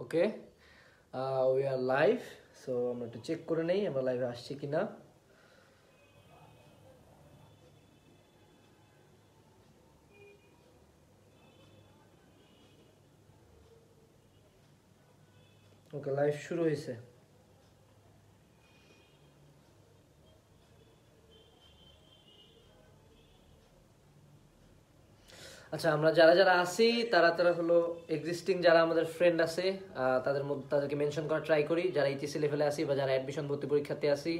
Okay, we are live. So আমরা একটু check করে নেই আমরা লাইভে আসছি কিনা। ওকে, লাইভ শুরু হয়েছে। আচ্ছা, আমরা যারা যারা আছি তারা তারা হলো এক্সিস্টিং যারা আমাদের ফ্রেন্ড আছে তাদের মধ্যে তাদেরকে মেনশন করা ট্রাই করি, যারা এইচএসসি লেভেলে আসি বা যারা অ্যাডমিশন ভর্তি পরীক্ষাতে আসি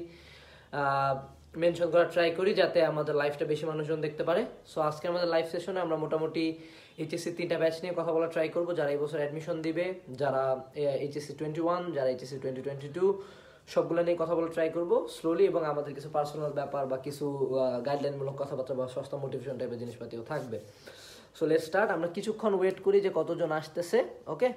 মেনশন করা ট্রাই করি যাতে আমাদের লাইফটা বেশি মানুষজন দেখতে পারে। সো আজকে আমাদের লাইভ সেশনে আমরা মোটামুটি এইচএসসি 3টা ব্যাচ নিয়ে কথা বলা ট্রাই করবো, যারা এই বছর অ্যাডমিশন দিবে, যারা এইচএসসি 21, যারা এইচএসসি 2022, সবগুলো নিয়ে কথা বলা ট্রাই করবো স্লোলি, এবং আমাদের কিছু পার্সোনাল ব্যাপার বা কিছু গাইডলাইনমূলক কথাবার্তা বা সস্তা মোটিভেশন টাইপের জিনিসপাতিও থাকবে। So let's start. আমরা কিছুক্ষণ ওয়েট করি যে কতজন আসতেছে। ওকে,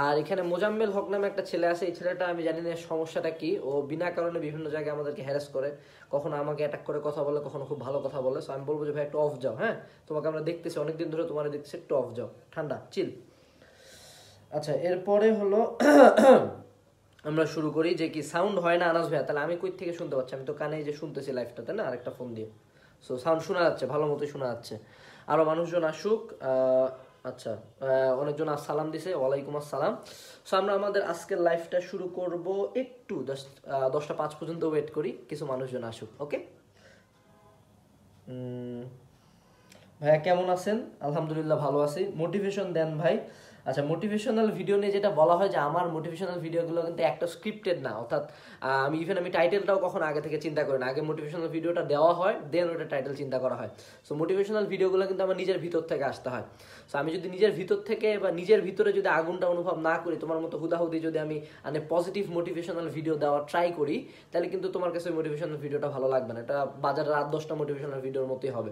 আর এখানে মোজাম্মেল হক নামে একটা ছেলে আছে। এই ছেলেটা আমি জানি না সমস্যাটা কি, ও বিনা কারণে বিভিন্ন জায়গায় আমাদেরকে হ্যারাস করে, কখনো আমাকে অ্যাটাক করে কথা বলে, কখনো খুব ভালো কথা বলে। সো আমি বলবো যে ভাই একটু অফ যাও, হ্যাঁ, তোমাকে আমরা দেখতেছি অনেকদিন ধরে, তোমার দেখতেছি, একটু অফ যাও, ঠান্ডা চিল। আচ্ছা, এরপরে হলো আমরা শুরু করি যে কি সাউন্ড হয় না আনাস ভাইয়া, তাহলে আমি কই থেকে শুনতে পাচ্ছি? আমি তো কানে যে শুনতেছি লাইভটাতে না, আরেকটা ফোন দিয়ে। সো সাউন্ড শোনা যাচ্ছে, ভালো মতোই শোনা যাচ্ছে। আরো মানুষজন আসুক। আচ্ছা, অনেকজন সালাম দিছে, ওয়ালাইকুম আসসালাম। সো আমরা আমাদের আজকের লাইভটা শুরু করব, একটু 10টা 5 পর্যন্ত ওয়েট করি, কিছু মানুষজন আসুক। ওকে ভাইয়া, কেমন আছেন? আলহামদুলিল্লাহ ভালো আছি। মোটিভেশন দেন ভাই। আচ্ছা, মোটিভেশনাল ভিডিও নিয়ে যেটা বলা হয় যে আমার মোটিভেশনাল ভিডিওগুলো কিন্তু একটা স্ক্রিপ্টেড না, অর্থাৎ আমি টাইটেলটাও কখনো আগে থেকে চিন্তা করি না। আগে মোটিভেশনাল ভিডিওটা দেওয়া হয়, দেন ওটা টাইটেল চিন্তা করা হয়। সো মোটিভেশনাল ভিডিওগুলো কিন্তু আমার নিজের ভিতর থেকে আসতে হয়। সো আমি যদি নিজের ভিতর থেকে বা নিজের ভিতরে যদি আগুনটা অনুভব না করি, তোমার মতো হুদাহুদি যদি আমি পজিটিভ মোটিভেশনাল ভিডিও দেওয়ার ট্রাই করি, তাহলে কিন্তু তোমার কাছে মোটিভেশনাল ভিডিওটা ভালো লাগবে না। এটা বাজারে রাত 10টা মোটিভেশনাল ভিডিওর মতোই হবে।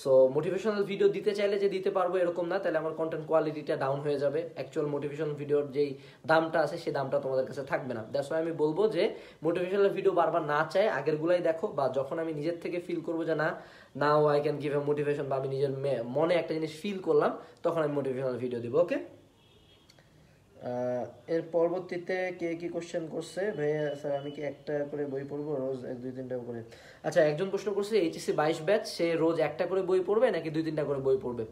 সো মোটিভেশনাল ভিডিও দিতে চাইলে যে দিতে পারবো এরকম না, তাহলে আমার কন্টেন্ট কোয়ালিটিটা ডাউন হয়ে যাবে। অ্যাকচুয়াল মোটিভেশনাল ভিডিওর যেই দামটা আছে সেই দামটা তোমাদের কাছে থাকবে না। দ্যাটস ওয়াই আমি বলবো যে মোটিভেশনাল ভিডিও বারবার না চাই, আগেরগুলাই দেখো, বা যখন আমি নিজের থেকে ফিল করবো যে না, now I can give a motivation, বা আমি নিজের মনে একটা জিনিস ফিল করলাম, তখন আমি মোটিভেশনাল ভিডিও দিব। ওকে, এর পরবর্তীতে কে কি কোশ্চেন করছে? ভাইয়া স্যার আমি কি একটা করে বই পড়বো রোজ 1-2-3টা করে? আচ্ছা, একজন প্রশ্ন করছে এইচএসসি 22 ব্যাচ, সে রোজ একটা করে বই পড়বে নাকি 2-3টা করে বই পড়বে?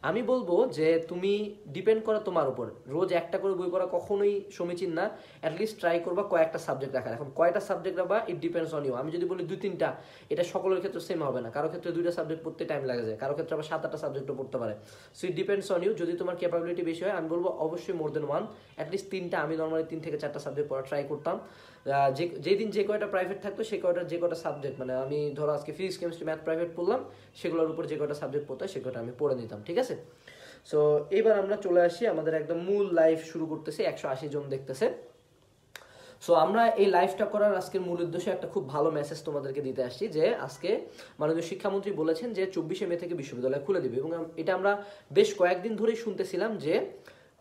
আমি বলবো যে তুমি ডিপেন্ড করো তোমার উপর। রোজ একটা করে বই পড়া কখনোই সমীচীন না। অ্যাটলিস্ট ট্রাই করবা কয়েকটা সাবজেক্ট রাখার। এখন কয়টা সাবজেক্ট রাখবা ইট ডিপেন্ডস অন ইউ। আমি যদি বলি 2-3টা, এটা সকলের ক্ষেত্রে সেম হবে না। কারো ক্ষেত্রে 2টা সাবজেক্ট পড়তে টাইম লাগে যায়, কারো ক্ষেত্রে আবার 7-8টা সাবজেক্টও পড়তে পারে। So it depends on you. যদি তোমার ক্যাপাবিলিটি বেশি হয়, আমি বলবো অবশ্যই মোর দেন ওয়ান, অ্যাটলিস্ট 3টা। আমি নর্মালি 3 থেকে 4টা সাবজেক্ট পড়া ট্রাই করতাম। যেদিন যে কয়টা প্রাইভেট থাকতো সেই কয়টার যে কয়টা সাবজেক্ট, আমি ধরো আজকে ফিজিক্স, কেমিস্ট্রি, ম্যাথ প্রাইভেট পড়লাম, সেগুলোর উপর যে কয়টা সাবজেক্ট পড়তো সে কয়টা আমি পড়ে নিতাম। ঠিক আছে? সো এবার আমরা চলে আসি, আমাদের একদম মূল লাইভ শুরু করতেছি। 180 জন দেখতেছে। সো আমরা এই লাইভটা করার আজকের মূল উদ্দেশ্যে একটা খুব ভালো মেসেজ তোমাদেরকে দিতে আসছি, যে আজকে মাননীয় শিক্ষামন্ত্রী বলেছেন যে 24শে মে থেকে বিশ্ববিদ্যালয় খুলে দিবে, এবং এটা আমরা বেশ কয়েকদিন ধরেই শুনতেছিলাম যে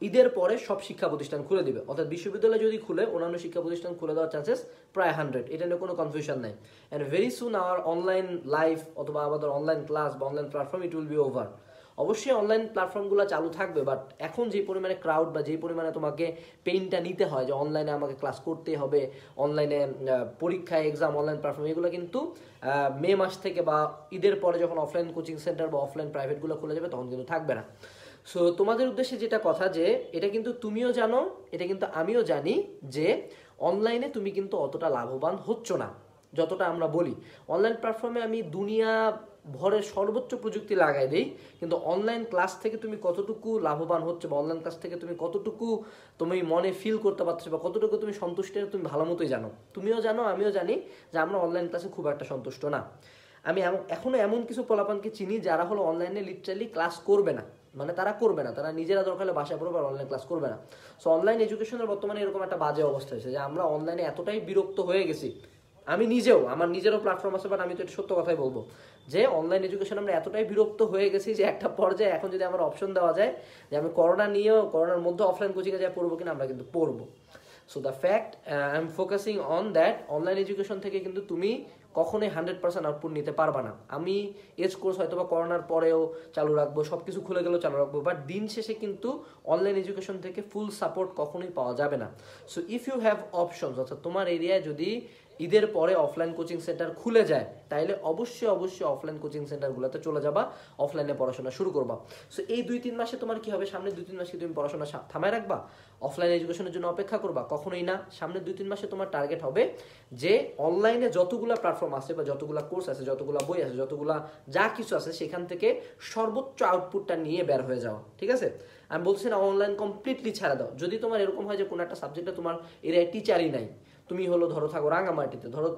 ঈদের পরে সব শিক্ষা প্রতিষ্ঠান খুলে দিবে, অর্থাৎ বিশ্ববিদ্যালয় যদি খুলে অন্যান্য শিক্ষা প্রতিষ্ঠান খুলে দেওয়ার চান্সেস প্রায় 100। এটা নিয়ে কোনো কনফিউশন নাই। And very soon hour online live অথবা আমাদের অনলাইন ক্লাস বা online platform it will be over. অবশ্যই অনলাইন প্ল্যাটফর্মগুলো চালু থাকবে, বাট এখন যে পরিমাণে ক্রাউড বা যে পরিমাণে তোমাকে পেইনটা নিতে হয় যে অনলাইনে আমাকে ক্লাস করতেই হবে, অনলাইনে পরীক্ষা, এক্সাম, অনলাইন প্ল্যাটফর্ম, এগুলো কিন্তু মে মাস থেকে বা ঈদের পরে যখন অফলাইন কোচিং সেন্টার বা অফলাইন প্রাইভেটগুলো খুলে যাবে তখন কিন্তু থাকবে না। সো তোমাদের উদ্দেশ্যে যেটা কথা, যে এটা কিন্তু তুমিও জানো, এটা কিন্তু আমিও জানি, যে অনলাইনে তুমি কিন্তু অতটা লাভবান হচ্ছ না যতটা আমরা বলি। অনলাইন প্ল্যাটফর্মে আমি দুনিয়া ভরের সর্বোচ্চ প্রযুক্তি লাগাই দেই, কিন্তু অনলাইন ক্লাস থেকে তুমি কতটুকু লাভবান হচ্ছে বা অনলাইন ক্লাস থেকে তুমি কতটুকু তুমি মনে ফিল করতে পারছো বা কতটুকু তুমি সন্তুষ্ট, তুমি ভালো মতোই জানো। তুমিও জানো, আমিও জানি যে আমরা অনলাইন ক্লাসে খুব একটা সন্তুষ্ট না। আমি এখনো এমন কিছু পোলাপানকে চিনি যারা হলো অনলাইনে লিটারালি ক্লাস করবে না, তারা করবে না, তারা নিজেরা দরকার হলে বাসায় পড়বে আর অনলাইন ক্লাস করবে না। সো অনলাইন এডুকেশনের বর্তমানে এরকম একটা বাজে অবস্থা হয়েছে যে আমরা অনলাইনে এতটাই বিরক্ত হয়ে গেছি। আমি নিজেও, আমার নিজেরও প্ল্যাটফর্ম আছে, বাট আমি তো এটা সত্য কথাই বলবো যে অনলাইন এডুকেশন আমরা এতটাই বিরক্ত হয়ে গেছি যে একটা পর্যায়ে এখন যদি আমার অপশন দেওয়া যায় যে আমি করোনার মধ্যে অফলাইন কোচিংয়ে যাই পড়বো কিনা, আমরা কিন্তু পড়বো। So the fact I am focusing on that, online education থেকে কিন্তু তুমি কখনোই 100% আউটপুট নিতে পারবা না। আমি এজ কোর্স হয়তো বা করোনার পরেও চালু রাখবো, সব কিছু খুলে গেলেও চালু রাখবো, বাট দিন শেষে কিন্তু অনলাইন এডুকেশন থেকে ফুল সাপোর্ট কখনোই পাওয়া যাবে না। So if you have options, অর্থাৎ তোমার এরিয়ায় যদি ঈদের পরে অফলাইন কোচিং সেন্টার খুলে যায়, তাইলে অবশ্যই অবশ্যই অফলাইন কোচিং সেন্টারগুলোতে চলে যাবা, অফলাইনে পড়াশোনা শুরু করবা। সো এই 2-3 মাসে তোমার কি হবে, সামনে 2-3 মাসে তুমি পড়াশোনা থামায় রাখবা, অফলাইন এডুকেশনের জন্য অপেক্ষা করবা? কখনোই না। সামনে 2-3 মাসে তোমার টার্গেট হবে যে অনলাইনে যতগুলা প্ল্যাটফর্ম আছে বা যতগুলা কোর্স আছে, যতগুলা বই আছে, যতগুলা যা কিছু আছে, সেখান থেকে সর্বোচ্চ আউটপুটটা নিয়ে বের হয়ে যাওয়া। ঠিক আছে? আমি বলছি না অনলাইন কমপ্লিটলি ছাড়া দাও। যদি তোমার এরকম হয় যে কোনো একটা সাবজেক্টে তোমার এরিয়ায় টিচারই নাই, তুমি হলো ধরো থাকো রাঙ্গামাটিতে, ধরো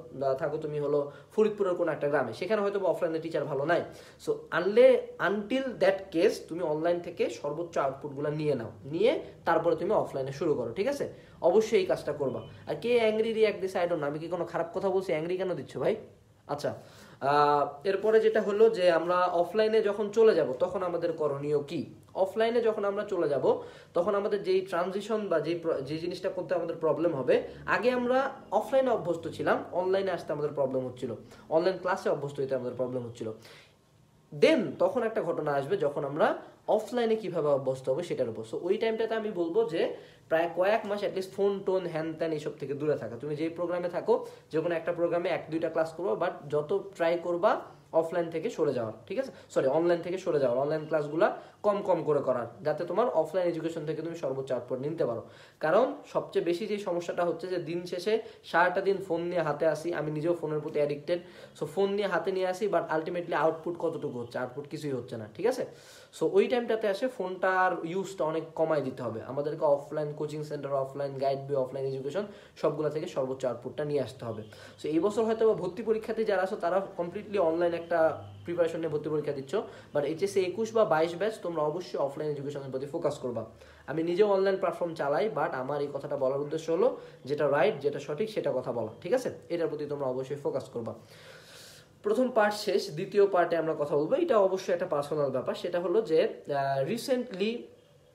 থাকো তুমি হলো ফরিদপুরের কোনো একটা গ্রামে, সেখানে হয়তো অফলাইনে টিচার ভালো নাই, সো আনটিল দ্যাট কেস তুমি অনলাইন থেকে সর্বোচ্চ আউটপুটগুলো নিয়ে নাও, নিয়ে তারপরে তুমি অফলাইনে শুরু করো। ঠিক আছে? অবশ্যই এই কাজটা করবা। আর কে অ্যাংরি রিয়াক্ট দিছে আই ডোন্ট নো, আমি কি কোনো খারাপ কথা বলছি? অ্যাংরি কেন দিচ্ছ ভাই? আচ্ছা, এরপরে যেটা হলো যে আমরা অফলাইনে যখন চলে যাব তখন আমাদের করণীয় কি? অফলাইনে যখন আমরা চলে যাব তখন আমাদের যেই ট্রানজিশন বা যে জিনিসটা করতে আমাদের প্রবলেম হবে, আগে আমরা অফলাইনে অভ্যস্ত ছিলাম, অনলাইনে আসতে আমাদের প্রবলেম হচ্ছিল, অনলাইন ক্লাসে অভ্যস্ত হইতে আমাদের প্রবলেম হচ্ছিল। দেন তখন একটা ঘটনা আসবে যখন আমরা অফলাইনে কিভাবে অভ্যস্ত হবো সেটার উপর। সো ওই টাইমটাতে আমি বলবো যে প্রায় কয়েক মাস অ্যাটলিস্ট ফোন টোন হ্যান ত্যান এইসব থেকে দূরে থাকা। তুমি যেই প্রোগ্রামে থাকো, যে কোনো একটা প্রোগ্রামে 1-2টা ক্লাস করবো, বাট যত ট্রাই করবা অফলাইন থেকে সরে যাওয়ার। ঠিক আছে? সরি, অনলাইন থেকে সরে যাওয়ার, অনলাইন ক্লাসগুলো কম কম করে করার, যাতে তোমার অফলাইন এডুকেশন থেকে তুমি সর্বোচ্চ আউটপুট নিতে পারো। কারণ সবচেয়ে বেশি যে সমস্যাটা হচ্ছে যে দিন শেষে সারাটা দিন ফোন নিয়ে হাতে আসি, আমি নিজেও ফোনের প্রতি অ্যাডিক্টেড। সো ফোন নিয়ে হাতে নিয়ে আসি, বাট আলটিমেটলি আউটপুট কতটুকু হচ্ছে? আউটপুট কিছুই হচ্ছে না। ঠিক আছে? সো ওই টাইমটাতে আসে ফোনটার ইউজটা অনেক কমাই দিতে হবে আমাদেরকে। Offline coaching centre, offline guide বই, অফলাইন এডুকেশন সবগুলো থেকে সর্বোচ্চ আউটপুটটা নিয়ে আসতে হবে। সো এই বছর হয়তো ভর্তি পরীক্ষাতে যারা আছো তারা কমপ্লিটলি অনলাইন একটা প্রিপারেশন নিয়ে ভর্তি পরীক্ষা দিচ্ছ, বাট এইচএসসি 21 বা 22 ব্যাচ তোমরা অবশ্যই অফলাইন এডুকেশনের প্রতি ফোকাস করবা। আমি নিজেও অনলাইন প্ল্যাটফর্ম চালাই, বাট আমার এই কথাটা বলার উদ্দেশ্য হলো যেটা রাইট, যেটা সঠিক সেটা কথা বলা। ঠিক আছে? এটার প্রতি তোমরা অবশ্যই ফোকাস করবা। প্রথম পার্ট শেষ, দ্বিতীয় পার্টে আমরা কথা বলবো, এটা অবশ্যই একটা পার্সোনাল ব্যাপার। সেটা হলো যে রিসেন্টলি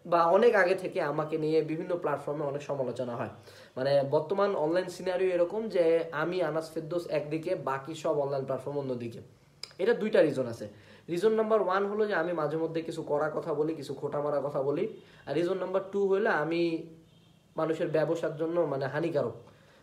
বা অনেক আগে থেকে আমাকে নিয়ে বিভিন্ন প্ল্যাটফর্মে অনেক সমালোচনা হয়। মানে বর্তমান অনলাইন সিনারিও এরকম যে আমি আনাস ফেরদৌস একদিকে, বাকি সব অনলাইন প্ল্যাটফর্ম অন্যদিকে। এটা 2টা রিজন আছে। রিজন নাম্বার 1 হলো যে আমি মাঝে মধ্যে কিছু কড়া কথা বলি, কিছু খোটা মারা কথা বলি। আর রিজন নাম্বার 2 হলো আমি মানুষের ব্যবসার জন্য মানে হানিকারক।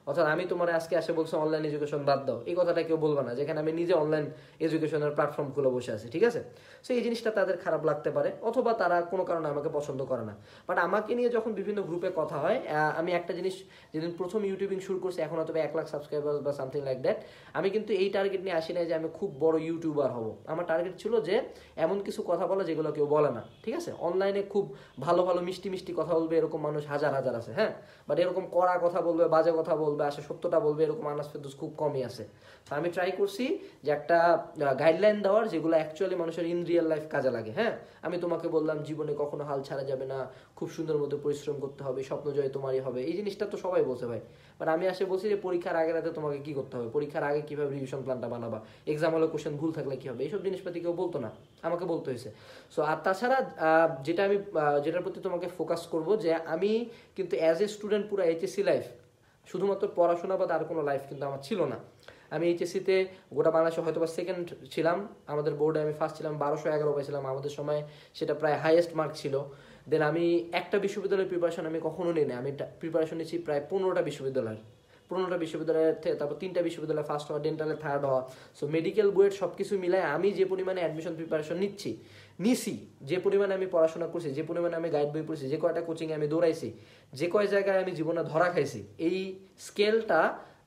অর্থাৎ আমি তোমার আজকে এসে বলছো অনলাইন এডুকেশন বাদ দাও, এই কথাটা কেউ বলবে না, যেখানে আমি নিজে অনলাইন এডুকেশনের প্ল্যাটফর্ম খুলে বসে আছি। ঠিক আছে? সো এই জিনিসটা তাদের খারাপ লাগতে পারে, অথবা তারা কোনো কারণে আমাকে পছন্দ করে না। বাট আমাকে নিয়ে যখন বিভিন্ন গ্রুপে কথা হয়, আমি একটা জিনিস, যেদিন প্রথম ইউটিউবিং শুরু করছি, এখন হয়তো 1 লাখ সাবস্ক্রাইবার বা সামথিং লাইক দ্যাট, আমি কিন্তু এই টার্গেট নিয়ে আসি না যে আমি খুব বড় ইউটিউবার হব। আমার টার্গেট ছিল যে এমন কিছু কথা বলা যেগুলো কেউ বলে না। ঠিক আছে? অনলাইনে খুব ভালো ভালো মিষ্টি মিষ্টি কথা বলবে এরকম মানুষ হাজার হাজার আছে, হ্যাঁ, বাট এরকম কড়া কথা বলবে, বাজে কথা বলবে, আসে সত্যটা বলবে, এরকম আনাস ফেরদৌস খুব কমই আছে। তো আমি ট্রাই করছি যে একটা গাইডলাইন দেওয়ার যেগুলো অ্যাকচুয়ালি মানুষের ইন রিয়েল লাইফ কাজে লাগে। হ্যাঁ, আমি তোমাকে বললাম জীবনে কখনো হাল ছাড়া যাবে না, খুব সুন্দর মতো পরিশ্রম করতে হবে, স্বপ্ন জয় তোমারই হবে। এই জিনিসটা তো সবাই বলছে ভাই, বাট আমি আসে বলছি যে পরীক্ষার আগে রাতে তোমাকে কি করতে হবে, পরীক্ষার আগে কিভাবে রিভিশন প্ল্যানটা বানাবা, এক্সাম হলে কোশ্চেন ভুল থাকলে কি হবে, এইসব জিনিসপাতি কেউ বলতো না, আমাকে বলতে হয়েছে। সো আর তাছাড়া যেটার প্রতি তোমাকে ফোকাস করব যে আমি কিন্তু অ্যাজ এ স্টুডেন্ট পুরো এইচএসসি লাইফ শুধুমাত্র পড়াশোনা বা তার কোনো লাইফ কিন্তু আমার ছিল না। আমি এইচএসসিতে গোটা বাংলাদেশে হয়তো বা সেকেন্ড ছিলাম, আমাদের বোর্ডে আমি ফার্স্ট ছিলাম, 1211 পাইছিলাম, আমাদের সময় সেটা প্রায় হাইয়েস্ট মার্ক ছিল। দেন আমি একটা বিশ্ববিদ্যালয়ের প্রিপারেশন আমি কখনো নিই না, আমি প্রিপারেশন নিচ্ছি প্রায় 15টা বিশ্ববিদ্যালয়ের, 15টা বিশ্ববিদ্যালয়ের থেকে, তারপর 3টা বিশ্ববিদ্যালয়ে ফার্স্ট হওয়া, ডেন্টালে থার্ড হওয়া। সো মেডিকেল বুয়েট সব কিছু মিলায় আমি যে পরিমাণে অ্যাডমিশন প্রিপারেশন নিছি, যে পরিমাণে আমি পড়াশোনা করছি, যে পরিমাণে আমি গাইড বই পড়ছি, যে কয়টা কোচিংয়ে আমি দৌড়াইছি, যে কয় জায়গায় আমি জীবনে ধরা খাইছি, এই স্কেলটা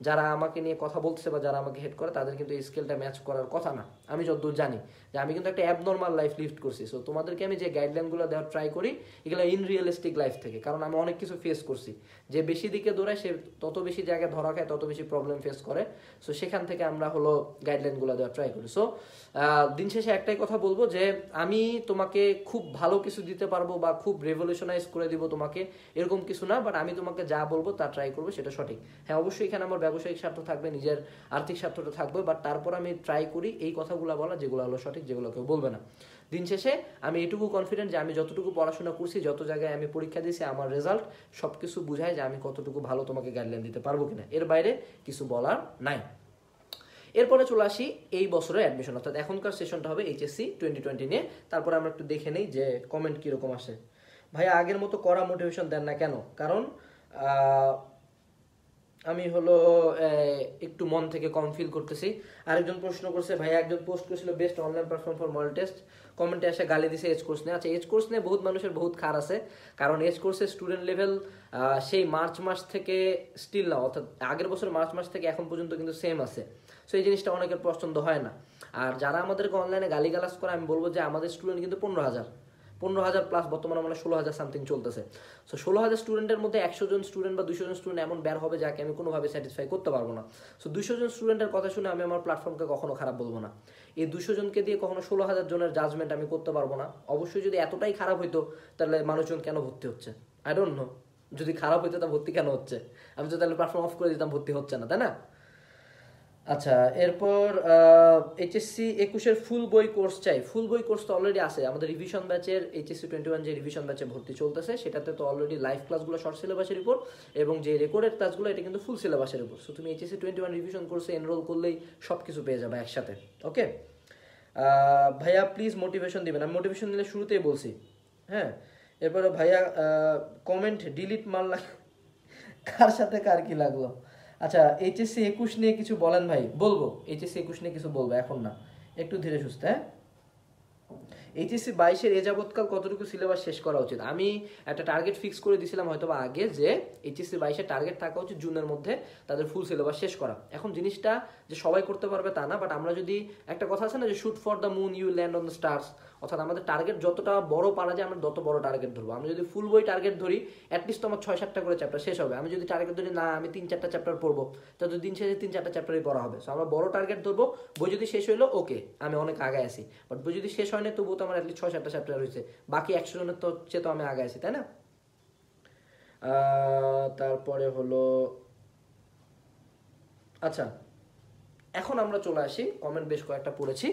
যারা আমাকে নিয়ে কথা বলতেছে বা যারা আমাকে হেড করে তাদের কিন্তু এই স্কেলটা ম্যাচ করার কথা না। আমি যতদূর জানি যে আমি কিন্তু একটা অ্যাবনর্মাল লাইফ লিড করছি। সো তোমাদেরকে আমি যে গাইডলাইনগুলো দেওয়ার ট্রাই করি এগুলো ইন রিয়েলিস্টিক লাইফ থেকে, কারণ আমি অনেক কিছু ফেস করছি। যে বেশি দিকে দৌড়ায় সে তত বেশি জায়গায় ধরা খায়, তত বেশি প্রবলেম ফেস করে। সো সেখান থেকে আমরা হলো গাইডলাইনগুলো দেওয়ার ট্রাই করি। সো দিন শেষে একটাই কথা বলবো যে আমি তোমাকে খুব ভালো কিছু দিতে পারবো বা খুব রেভলিউশনাইজ করে দিব তোমাকে, এরকম কিছু না, বাট আমি তোমাকে যা বলবো তা ট্রাই করবো, সেটা সঠিক। হ্যাঁ, অবশ্যই এখানে আমার ব্যবসায়িক স্বার্থ থাকবে, নিজের আর্থিক স্বার্থটা থাকবে, বাট তারপর আমি ট্রাই করি এই কথাগুলো বলা যেগুলো হলো সঠিক, যেগুলো কেউ বলবে না। দিন শেষে আমি এটুকু কনফিডেন্ট যে আমি যতটুকু পড়াশোনা করছি, যত জায়গায় আমি পরীক্ষা দিয়েছি, আমার রেজাল্ট সবকিছু বুঝায় যে আমি কতটুকু ভালো তোমাকে গাইডলাইন দিতে পারবো কিনা, এর বাইরে কিছু বলার নাই। এরপরে চলে আসি এই বছরের অ্যাডমিশন, অর্থাৎ এখনকার সেশনটা হবে এইচএসসি 2020 নিয়ে। তারপরে আমরা একটু দেখে নেই যে কমেন্ট কীরকম আসে। ভাইয়া আগের মতো করা মোটিভেশন দেন না কেন? কারণ আমি হলো একটু মন থেকে কম ফিল করতেছি। আরেকজন প্রশ্ন করছে, ভাইয়া একজন পোস্ট করেছিল best online platform for model test, কমেন্টে এসে গালি দিছে এজ কোর্স নিয়ে। আচ্ছা, এজ কোর্স নিয়ে বহুত মানুষের বহুত খার আছে, কারণ এজ কোর্সের স্টুডেন্ট লেভেল সেই মার্চ মাস থেকে স্টিল না, অর্থাৎ আগের বছর মার্চ মাস থেকে এখন পর্যন্ত কিন্তু সেম আছে। সো এই জিনিসটা অনেকের পছন্দ হয় না। আর যারা আমাদেরকে অনলাইনে গালিগালাজ করে, আমি বলবো যে আমাদের স্টুডেন্ট কিন্তু 15,000 প্লাস, বর্তমানে মানে 16,000 সামথিং চলতেছে। সো 16,000 স্টুডেন্টের মধ্যে 100 জন স্টুডেন্ট বা 200 জন স্টুডেন্ট এমন বের হবে যাকে আমি কোনোভাবে স্যাটিসফাই করতে পারবো না। সো 200 জন স্টুডেন্টের কথা শুনে আমি আমার প্ল্যাটফর্মকে কখনো খারাপ বলবো না। এই 200 জনকে দিয়ে কখনো 16,000 জনের জাজমেন্ট আমি করতে পারবো না। অবশ্যই যদি এতটাই খারাপ হইতো তাহলে মানুষজন কেন ভর্তি হচ্ছে? I don't no. যদি খারাপ হইতো তা ভর্তি কেন হচ্ছে? আমি তো তাহলে প্ল্যাটফর্ম অফ করে দিতাম, ভর্তি হচ্ছে না, তাই না? আচ্ছা, এরপর এইচএসসি 21-এর ফুল বই কোর্স চাই। ফুল বই কোর্স তো অলরেডি আছে আমাদের রিভিশন ব্যাচের। এইচএসসি 21 যে রিভিশন ব্যাচে ভর্তি চলতেছে সেটাতে তো অলরেডি লাইভ ক্লাসগুলো শর্ট সিলেবাসের উপর, এবং যে রেকর্ডেড ক্লাসগুলো এটা কিন্তু ফুল সিলেবাসের উপর। সো তুমি এইচএসসি 21 রিভিশন কোর্সে এনরোল করলেই সব কিছু পেয়ে যাবে একসাথে। ওকে ভাইয়া প্লিজ মোটিভেশন দিবেন। আমি মোটিভেশন দিলে শুরুতেই বলছি। হ্যাঁ, এরপরে ভাইয়া কমেন্ট ডিলিট মারলা, কার সাথে কার কি লাগলো? আচ্ছা, এইচএসসি 21 নিয়ে কিছু বলেন ভাই। বলবো, এইচএসসি 21 নিয়ে কিছু বলবো, এখন না, একটু ধীরে সুস্থে। হ্যাঁ, এইচএসসি 22-এর এ যাবৎকাল কতটুকু সিলেবাস শেষ করা উচিত? আমি একটা টার্গেট ফিক্স করে দিয়েছিলাম হয়তো বা আগে, যে এইচএসসি 22-এর টার্গেট থাকা উচিত জুনের মধ্যে তাদের ফুল সিলেবাস শেষ করা। এখন জিনিসটা যে সবাই করতে পারবে তা না, বাট আমরা যদি, একটা কথা আছে না যে shoot for the moon you land on the stars, অর্থাৎ আমাদের টার্গেট যতটা বড় পারা যায় আমরা তত বড় টার্গেট ধরবো। আমি যদি ফুল বই টার্গেট ধরি, অ্যাটলিস্ট আমার 6-7টা করে চ্যাপ্টার শেষ হবে। আমি যদি টার্গেট ধরি না আমি 3-4টা চ্যাপ্টার পড়বো, তাহলে দিন শেষে 3-4টা চ্যাপ্টারই পড়া হবে। সো আমরা বড় টার্গেট ধরবো। বই যদি শেষ হইলো ওকে, আমি অনেক আগে আসি, বাট বই যদি শেষ হয় না তবুও তো আমার অ্যাটলিস্ট 6-7টা চ্যাপ্টার হয়েছে, বাকি 100 জনের তো চেয়ে তো আমি আগে আসি, তাই না? তারপরে হলো, আচ্ছা এখন আমরা চলে আসি, কমেন্ট বেশ কয়েকটা পড়েছি।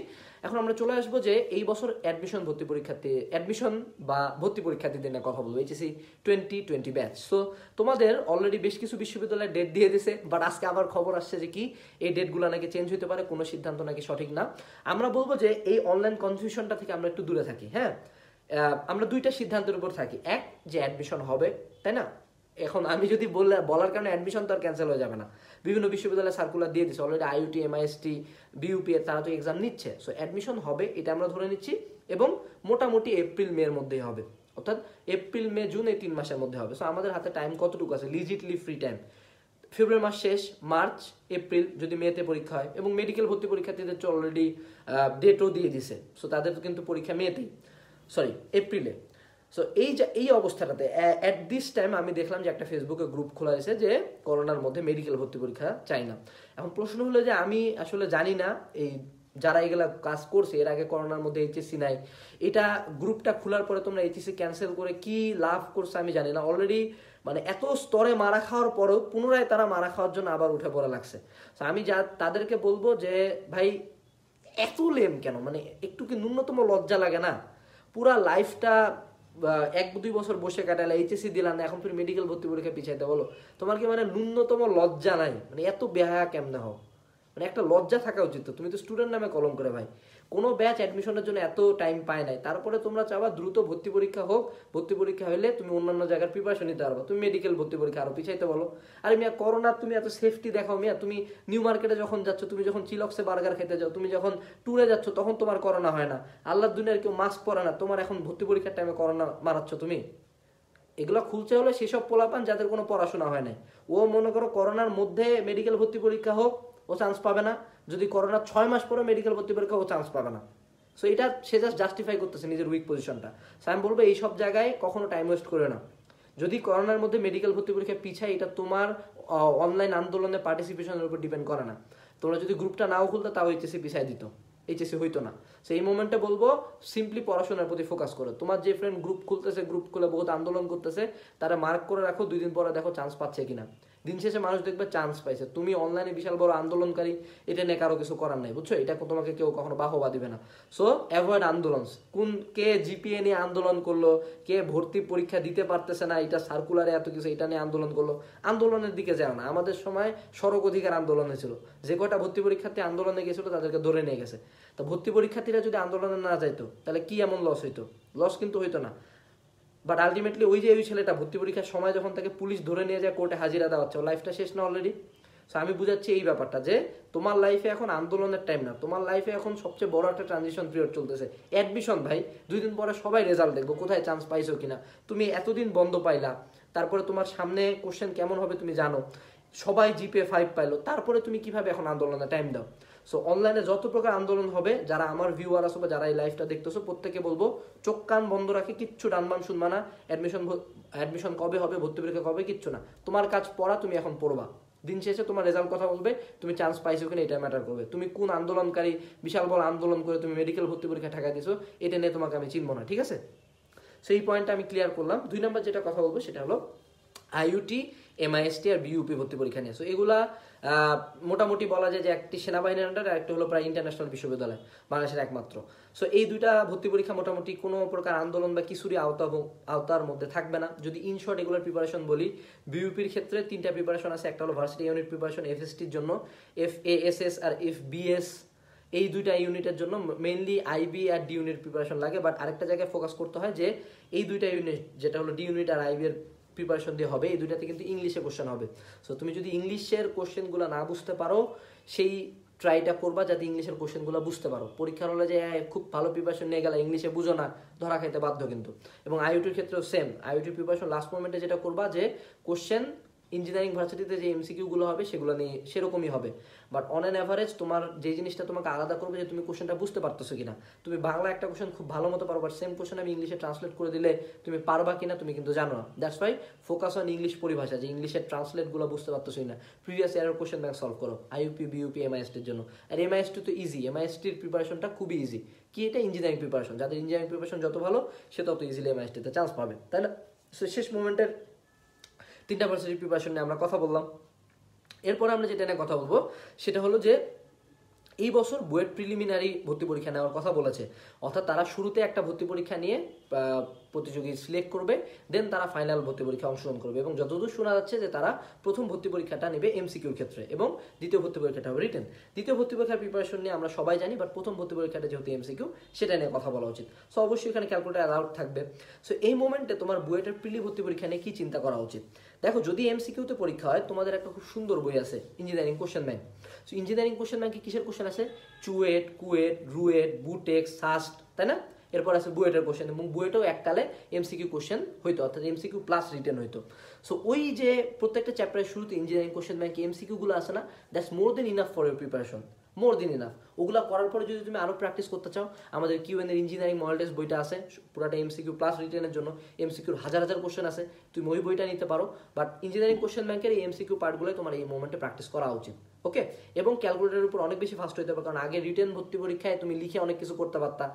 এখন আমরা চলে আসবো যে এই বছর অ্যাডমিশন বা ভর্তি পরীক্ষার্থীদের নিয়ে কথা বলবো, এইচএসসি 2020 ব্যাচ। সো তোমাদের অলরেডি বেশ কিছু বিশ্ববিদ্যালয়ে ডেট দিয়ে দিছে, বাট আজকে আবার খবর আসছে যে কি এই ডেটগুলো নাকি চেঞ্জ হতে পারে, কোনো সিদ্ধান্ত নাকি সঠিক না। আমরা বলবো যে এই অনলাইন কনফিউশনটা থেকে আমরা একটু দূরে থাকি। হ্যাঁ, আমরা দুইটা সিদ্ধান্তের উপর থাকি। এক, যে অ্যাডমিশন হবে, তাই না? এখন আমি যদি বলার কারণে অ্যাডমিশন তো আর ক্যান্সেল হয়ে যাবে না। বিভিন্ন বিশ্ববিদ্যালয়ে সার্কুলার দিয়ে দিচ্ছে অলরেডি, আইইউটি, এমআইএসটি, বিইউপি এর তারা তো এক্সাম নিচ্ছে। সো অ্যাডমিশন হবে এটা আমরা ধরে নিচ্ছি, এবং মোটামুটি এপ্রিল মের মধ্যেই হবে, অর্থাৎ এপ্রিল মে জুন এই 3 মাসের মধ্যে হবে। সো আমাদের হাতে টাইম কতটুকু আছে? লিজিটলি ফ্রি টাইম। ফেব্রুয়ারি মাস শেষ, মার্চ, এপ্রিল যদি মেতে পরীক্ষা হয়, এবং মেডিকেল ভর্তি পরীক্ষার্থীদের তো অলরেডি ডেটও দিয়ে দিছে। সো তাদের কিন্তু পরীক্ষা এপ্রিলে। সো এই অবস্থাটাতে অ্যাট দিস টাইম আমি দেখলাম যে একটা ফেসবুকে গ্রুপ খোলা হয়েছে যে করোনার মধ্যে মেডিকেল ভর্তি পরীক্ষা চাই না। এখন প্রশ্ন হলো যে আমি আসলে জানি না এই যারা এগুলা কাজ করছে এর আগে করোনার মধ্যে এইচএসসি নাই, এটা গ্রুপটা খোলার পরে তোমরা এইচএসসি ক্যান্সেল করে কি লাভ করছে আমি জানি না। অলরেডি মানে এত স্তরে মারা খাওয়ার পরেও পুনরায় তারা মারা খাওয়ার জন্য আবার উঠে পড়া লাগছে। তো আমি তাদেরকে বলবো যে ভাই এত লেম কেন? মানে একটু কি ন্যূনতম লজ্জা লাগে না? পুরা লাইফটা 1-2 বছর বসে কাটালে, এইচএসসি দিলাম না, এখন তুমি মেডিকেল ভর্তি পরীক্ষা পিছাইতে বলো? তোমার কি মানে ন্যূনতম লজ্জা নাই? মানে এত বেহায়া কেমনে হও? মানে একটা লজ্জা থাকা উচিত। তো তুমি তো স্টুডেন্ট নামে কলম করে ভাই, কোনো ব্যাচ অ্যাডমিশনের জন্য এত টাইম পায় নাই, তারপরে তোমরা চাবা দ্রুত ভর্তি পরীক্ষা হোক, ভর্তি পরীক্ষা হলে তুমি অন্যান্য জায়গার প্রিপারেশন নিতে পারবো, তুমি মেডিকেল ভর্তি পরীক্ষা আরো পিছাইতে বলো। আরে মিয়া করোনার তুমি এত সেফটি দেখাও মিয়া, তুমি নিউ মার্কেটে যখন যাচ্ছ, তুমি যখন চিলক্সে বার্গার খেতে যাও, তুমি যখন ট্যুরে যাচ্ছ তখন তোমার করোনা হয় না, আল্লাহর দুনিয়ার কেউ মাস্ক পরে না, তোমার এখন ভর্তি পরীক্ষার টাইমে করোনা মারাচ্ছ তুমি? এগুলো খুলছে হলে সেসব পোলাপান যাদের কোনো পড়াশোনা হয় না। ও মনে করো করোনার মধ্যে মেডিকেল ভর্তি পরীক্ষা হোক, ও চান্স পাবে না। যদি করোনার 6 মাস পরে মেডিকেল ভর্তি পরীক্ষা, ও চান্স পাবে না। সো এটা সে জাস্ট জাস্টিফাই করতেছে নিজের উইক পজিশনটা। সো আমি বলবো এইসব জায়গায় কখনো টাইম ওয়েস্ট করে না। যদি করোনার মধ্যে মেডিকেল ভর্তি পরীক্ষা পিছায়, এটা তোমার অনলাইন আন্দোলনে পার্টিসিপেশনের উপর ডিপেন্ড করে না। তোমরা যদি গ্রুপটা নাও খুলতে তাও এইচএসসি পিছাই দিত, এইচএসসি হইতো না। সো এই মোমেন্টে বলবো সিম্পলি পড়াশোনার প্রতি ফোকাস করো। তোমার যে ফ্রেন্ড গ্রুপ খুলতেছে, গ্রুপ খুলে বহুত আন্দোলন করতেছে, তারা মার্ক করে রাখো, 2 দিন পরে দেখো চান্স পাচ্ছে কিনা। দিন শেষে মানুষ দেখবে চান্স পাইছে, তুমি অনলাইনে বিশাল বড় আন্দোলনকারী, এটা নিয়ে কারো কিছু করার নাই, বুঝছো? এটা তোমাকে কেউ কখনো বাহবা দিবে না। সো অ্যাভয়েড আন্দোলন। কে জিপিএ নিয়ে আন্দোলন করলো, কে ভর্তি পরীক্ষা দিতে পারতেছে না, এটা সার্কুলারে এত কিছু, এটা নিয়ে আন্দোলন করলো, আন্দোলনের দিকে যাও না। আমাদের সময় সড়ক অধিকার আন্দোলন হয়েছিল, যে কটা ভর্তি পরীক্ষার্থী আন্দোলনে গেছিল তাদেরকে ধরে নিয়ে গেছে। তো ভর্তি পরীক্ষার্থীরা যদি আন্দোলনে না যাইতো তাহলে কি এমন লস হইতো? লস কিন্তু হইতো না। বাট আলটিমেটলি ওই যে ওই ছেলেটা ভর্তি পরীক্ষার সময় যখন তাকে পুলিশ ধরে নিয়ে যায় কোর্টে হাজিরা দেওয়া হচ্ছে, লাইফটা শেষ না অলরেডি? সো আমি বুঝাচ্ছি এই ব্যাপারটা যে তোমার লাইফে এখন আন্দোলনের টাইম না, তোমার লাইফে এখন সবচেয়ে বড় একটা ট্রানজিশন পিরিয়ড চলতেছে। অ্যাডমিশন ভাই, 2 দিন পরে সবাই রেজাল্ট দেখবো, কোথায় চান্স পাইছো কিনা। তুমি এতদিন বন্ধ পাইলা, তারপরে তোমার সামনে কোশ্চেন কেমন হবে তুমি জানো, সবাই জিপিএ 5 পাইলো, তারপরে তুমি কিভাবে এখন আন্দোলনে টাইম দাও? সো অনলাইনে যত প্রকার আন্দোলন হবে, যারা আমার ভিউয়ার আছো বা যারা এই লাইভটা দেখতেছো, প্রত্যেকে বলবো চোখ কান বন্ধ রাখে, কিচ্ছু ডানবাম শুনবা না। অ্যাডমিশন কবে হবে, ভর্তি পরীক্ষা কবে, কিচ্ছু না। তোমার কাজ পড়া, তুমি এখন পড়বা। দিন শেষে তোমার রেজাল্ট কথা বলবে, তুমি চান্স পাইছো কিনা এটা ম্যাটার করবে। তুমি কোন আন্দোলনকারী বিশাল বড় আন্দোলন করে তুমি মেডিকেল ভর্তি পরীক্ষা ঠেকা দিছো, এটা নিয়ে তোমাকে আমি চিনবো না, ঠিক আছে? সেই পয়েন্টটা আমি ক্লিয়ার করলাম। 2 নম্বর যেটা কথা বলবো সেটা হলো আইইউটি, এমআইএসটি আর বিইউপি ভর্তি পরীক্ষা নিয়ে। সো এগুলা মোটামুটি বলা যায় যে একটি সেনাবাহিনীর আন্ডারে, আর একটা হলো প্রায় ইন্টারন্যাশনাল বিশ্ববিদ্যালয়, বাংলাদেশের একমাত্র। সো এই দুইটা ভর্তি পরীক্ষা মোটামুটি কোনো প্রকার আন্দোলন বা কিছুরই আওতার মধ্যে থাকবে না। যদি ইন শর্ট এগুলোর প্রিপারেশন বলি, বিইউপির ক্ষেত্রে 3টা প্রিপারেশন আছে। একটা হলো ভার্সিটি ইউনিট প্রিপারেশন এফএসটির জন্য, FASS আর FBS, এই 2টা ইউনিটের জন্য মেইনলি আইবি আর ডি ইউনিট প্রিপারেশন লাগে। বাট আরেকটা জায়গায় ফোকাস করতে হয় যে এই 2টা ইউনিট, যেটা হলো ডি ইউনিট আর আইবি এর প্রিপারেশন দিয়ে হবে, এই 2টাতে কিন্তু ইংলিশে কোশ্চেন হবে। সো তুমি যদি ইংলিশের কোশ্চেনগুলো না বুঝতে পারো, সেই ট্রাইটা করবা যাতে ইংলিশের কোশ্চেনগুলো বুঝতে পারো। পরীক্ষার হলে যে খুব ভালো প্রিপারেশন নিয়ে গেলে ইংলিশে বুঝো না, ধরা খাইতে বাধ্য কিন্তু। এবং আইইউটির ক্ষেত্রেও সেম, আইইউটির প্রিপারেশন লাস্ট মোমেন্টে যেটা করবা যে কোশ্চেন ইঞ্জিনিয়ারিং ভার্সিটিতে যে এমসিকিউগুলো হবে সেগুলো নিয়ে সেরকমই হবে। বাট অন অ্যান অ্যাভারেজ তোমার যে জিনিসটা তোমাকে আলাদা করবে যে তুমি কোশ্চেনটা বুঝতে পারতেছো কিনা। তুমি বাংলা একটা কোশ্চেন খুব ভালো মতো পারো, বাট সেম কোশ্চেন আমি ইংলিশে ট্রান্সলেট করে দিলে তুমি পারবা কিনা তুমি কিন্তু জানো না। That's why focus on English পরিভাষা, যে ইংলিশের ট্রান্সলেটগুলো বুঝতে পারতেছো কিনা। প্রিভিয়াস ইয়ারের কোশ্চেন ব্যাংক সলভ করো আইইউপি, বিইউপি, এমআইএসটির জন্য। আর এমআইএসটি তো ইজি, এমআইএসটির প্রিপারেশনটা খুবই ইজি। কি এটা? Engineering preparation. যাদের ইঞ্জিনিয়ারিং প্রিপারেশন যত ভালো, সে তত ইজিলি এমআইএসটিতে চান্স পাবে, তাই না? শেষ মোমেন্টের 3টা ভার্সিটির প্রিপারেশন নিয়ে আমরা কথা বললাম। এরপরে আমরা যেটা নিয়ে কথা বলবো সেটা হলো যে এই বছর বুয়েট প্রিলিমিনারি ভর্তি পরীক্ষা নেওয়ার কথা বলেছে। অর্থাৎ তারা শুরুতে একটা ভর্তি পরীক্ষা নিয়ে প্রতিযোগী সিলেক্ট করবে, দেন তারা ফাইনাল ভর্তি পরীক্ষা অংশগ্রহণ করবে। এবং যতদূর শোনা যাচ্ছে যে তারা প্রথম ভর্তি পরীক্ষাটা নেবে এমসিকিউর ক্ষেত্রে, এবং দ্বিতীয় ভর্তি পরীক্ষাটা হবে রিটেন। দ্বিতীয় ভর্তি পরীক্ষার প্রিপারেশন নিয়ে আমরা সবাই জানি, বাট প্রথম ভর্তি পরীক্ষাটা যেহেতু এমসিকিউ, সেটা নিয়ে কথা বলা উচিত। সো অবশ্যই এখানে ক্যালকুলেটর অ্যালাউড থাকবে। সো এই মোমেন্টে তোমার বুয়েটের প্রিলি ভর্তি পরীক্ষা নিয়ে কি চিন্তা করা উচিত? দেখো, যদি এমসিকিউতে পরীক্ষা হয়, তোমাদের একটা খুব সুন্দর বই আছে, engineering question bank. So engineering question ব্যাংকে কিসের কোশ্চেন আছে? চুয়েট, কুয়েট, রুয়েট, বুটেক্স, সাস্ট, তাই না? এরপর আছে বুয়েটের কোশ্চেন, এবং বুয়েটেও এককালে এমসিকিউ কোশ্চেন হইতো, অর্থাৎ এমসিকিউ প্লাস রিটেন হইতো। সো ওই যে প্রত্যেকটা চ্যাপ্টারের শুরুতে ইঞ্জিনিয়ারিং কোশ্চেন ব্যাংকে এমসিকিউগুলো আছে না, that's more then enough for your preparation, more then enough. ওগুলো করার পরে যদি তুমি আরও প্র্যাকটিস করতে চাও, আমাদের কিউএন এর ইঞ্জিনিয়ারিং মডেল টেস্ট বইটা আছে, পুরাটা এমসিকিউ প্লাস রিটেনের জন্য। এমসিকিউর হাজার হাজার কোশ্চেন আছে, তুমি ওই বইটা নিতে পারো। বাট ইঞ্জিনিয়ারিং কোশ্চেন ব্যাংকের এই এমসিকিউ পার্টগুলোই তোমার এই মোমেন্টে প্র্যাকটিস করা উচিত, ওকে? এবং ক্যালকুলেটরের উপর অনেক বেশি ফাস্ট হইতে হবে, কারণ আগে রিটেন ভর্তি পরীক্ষায় তুমি লিখে অনেক কিছু করতে পারতা,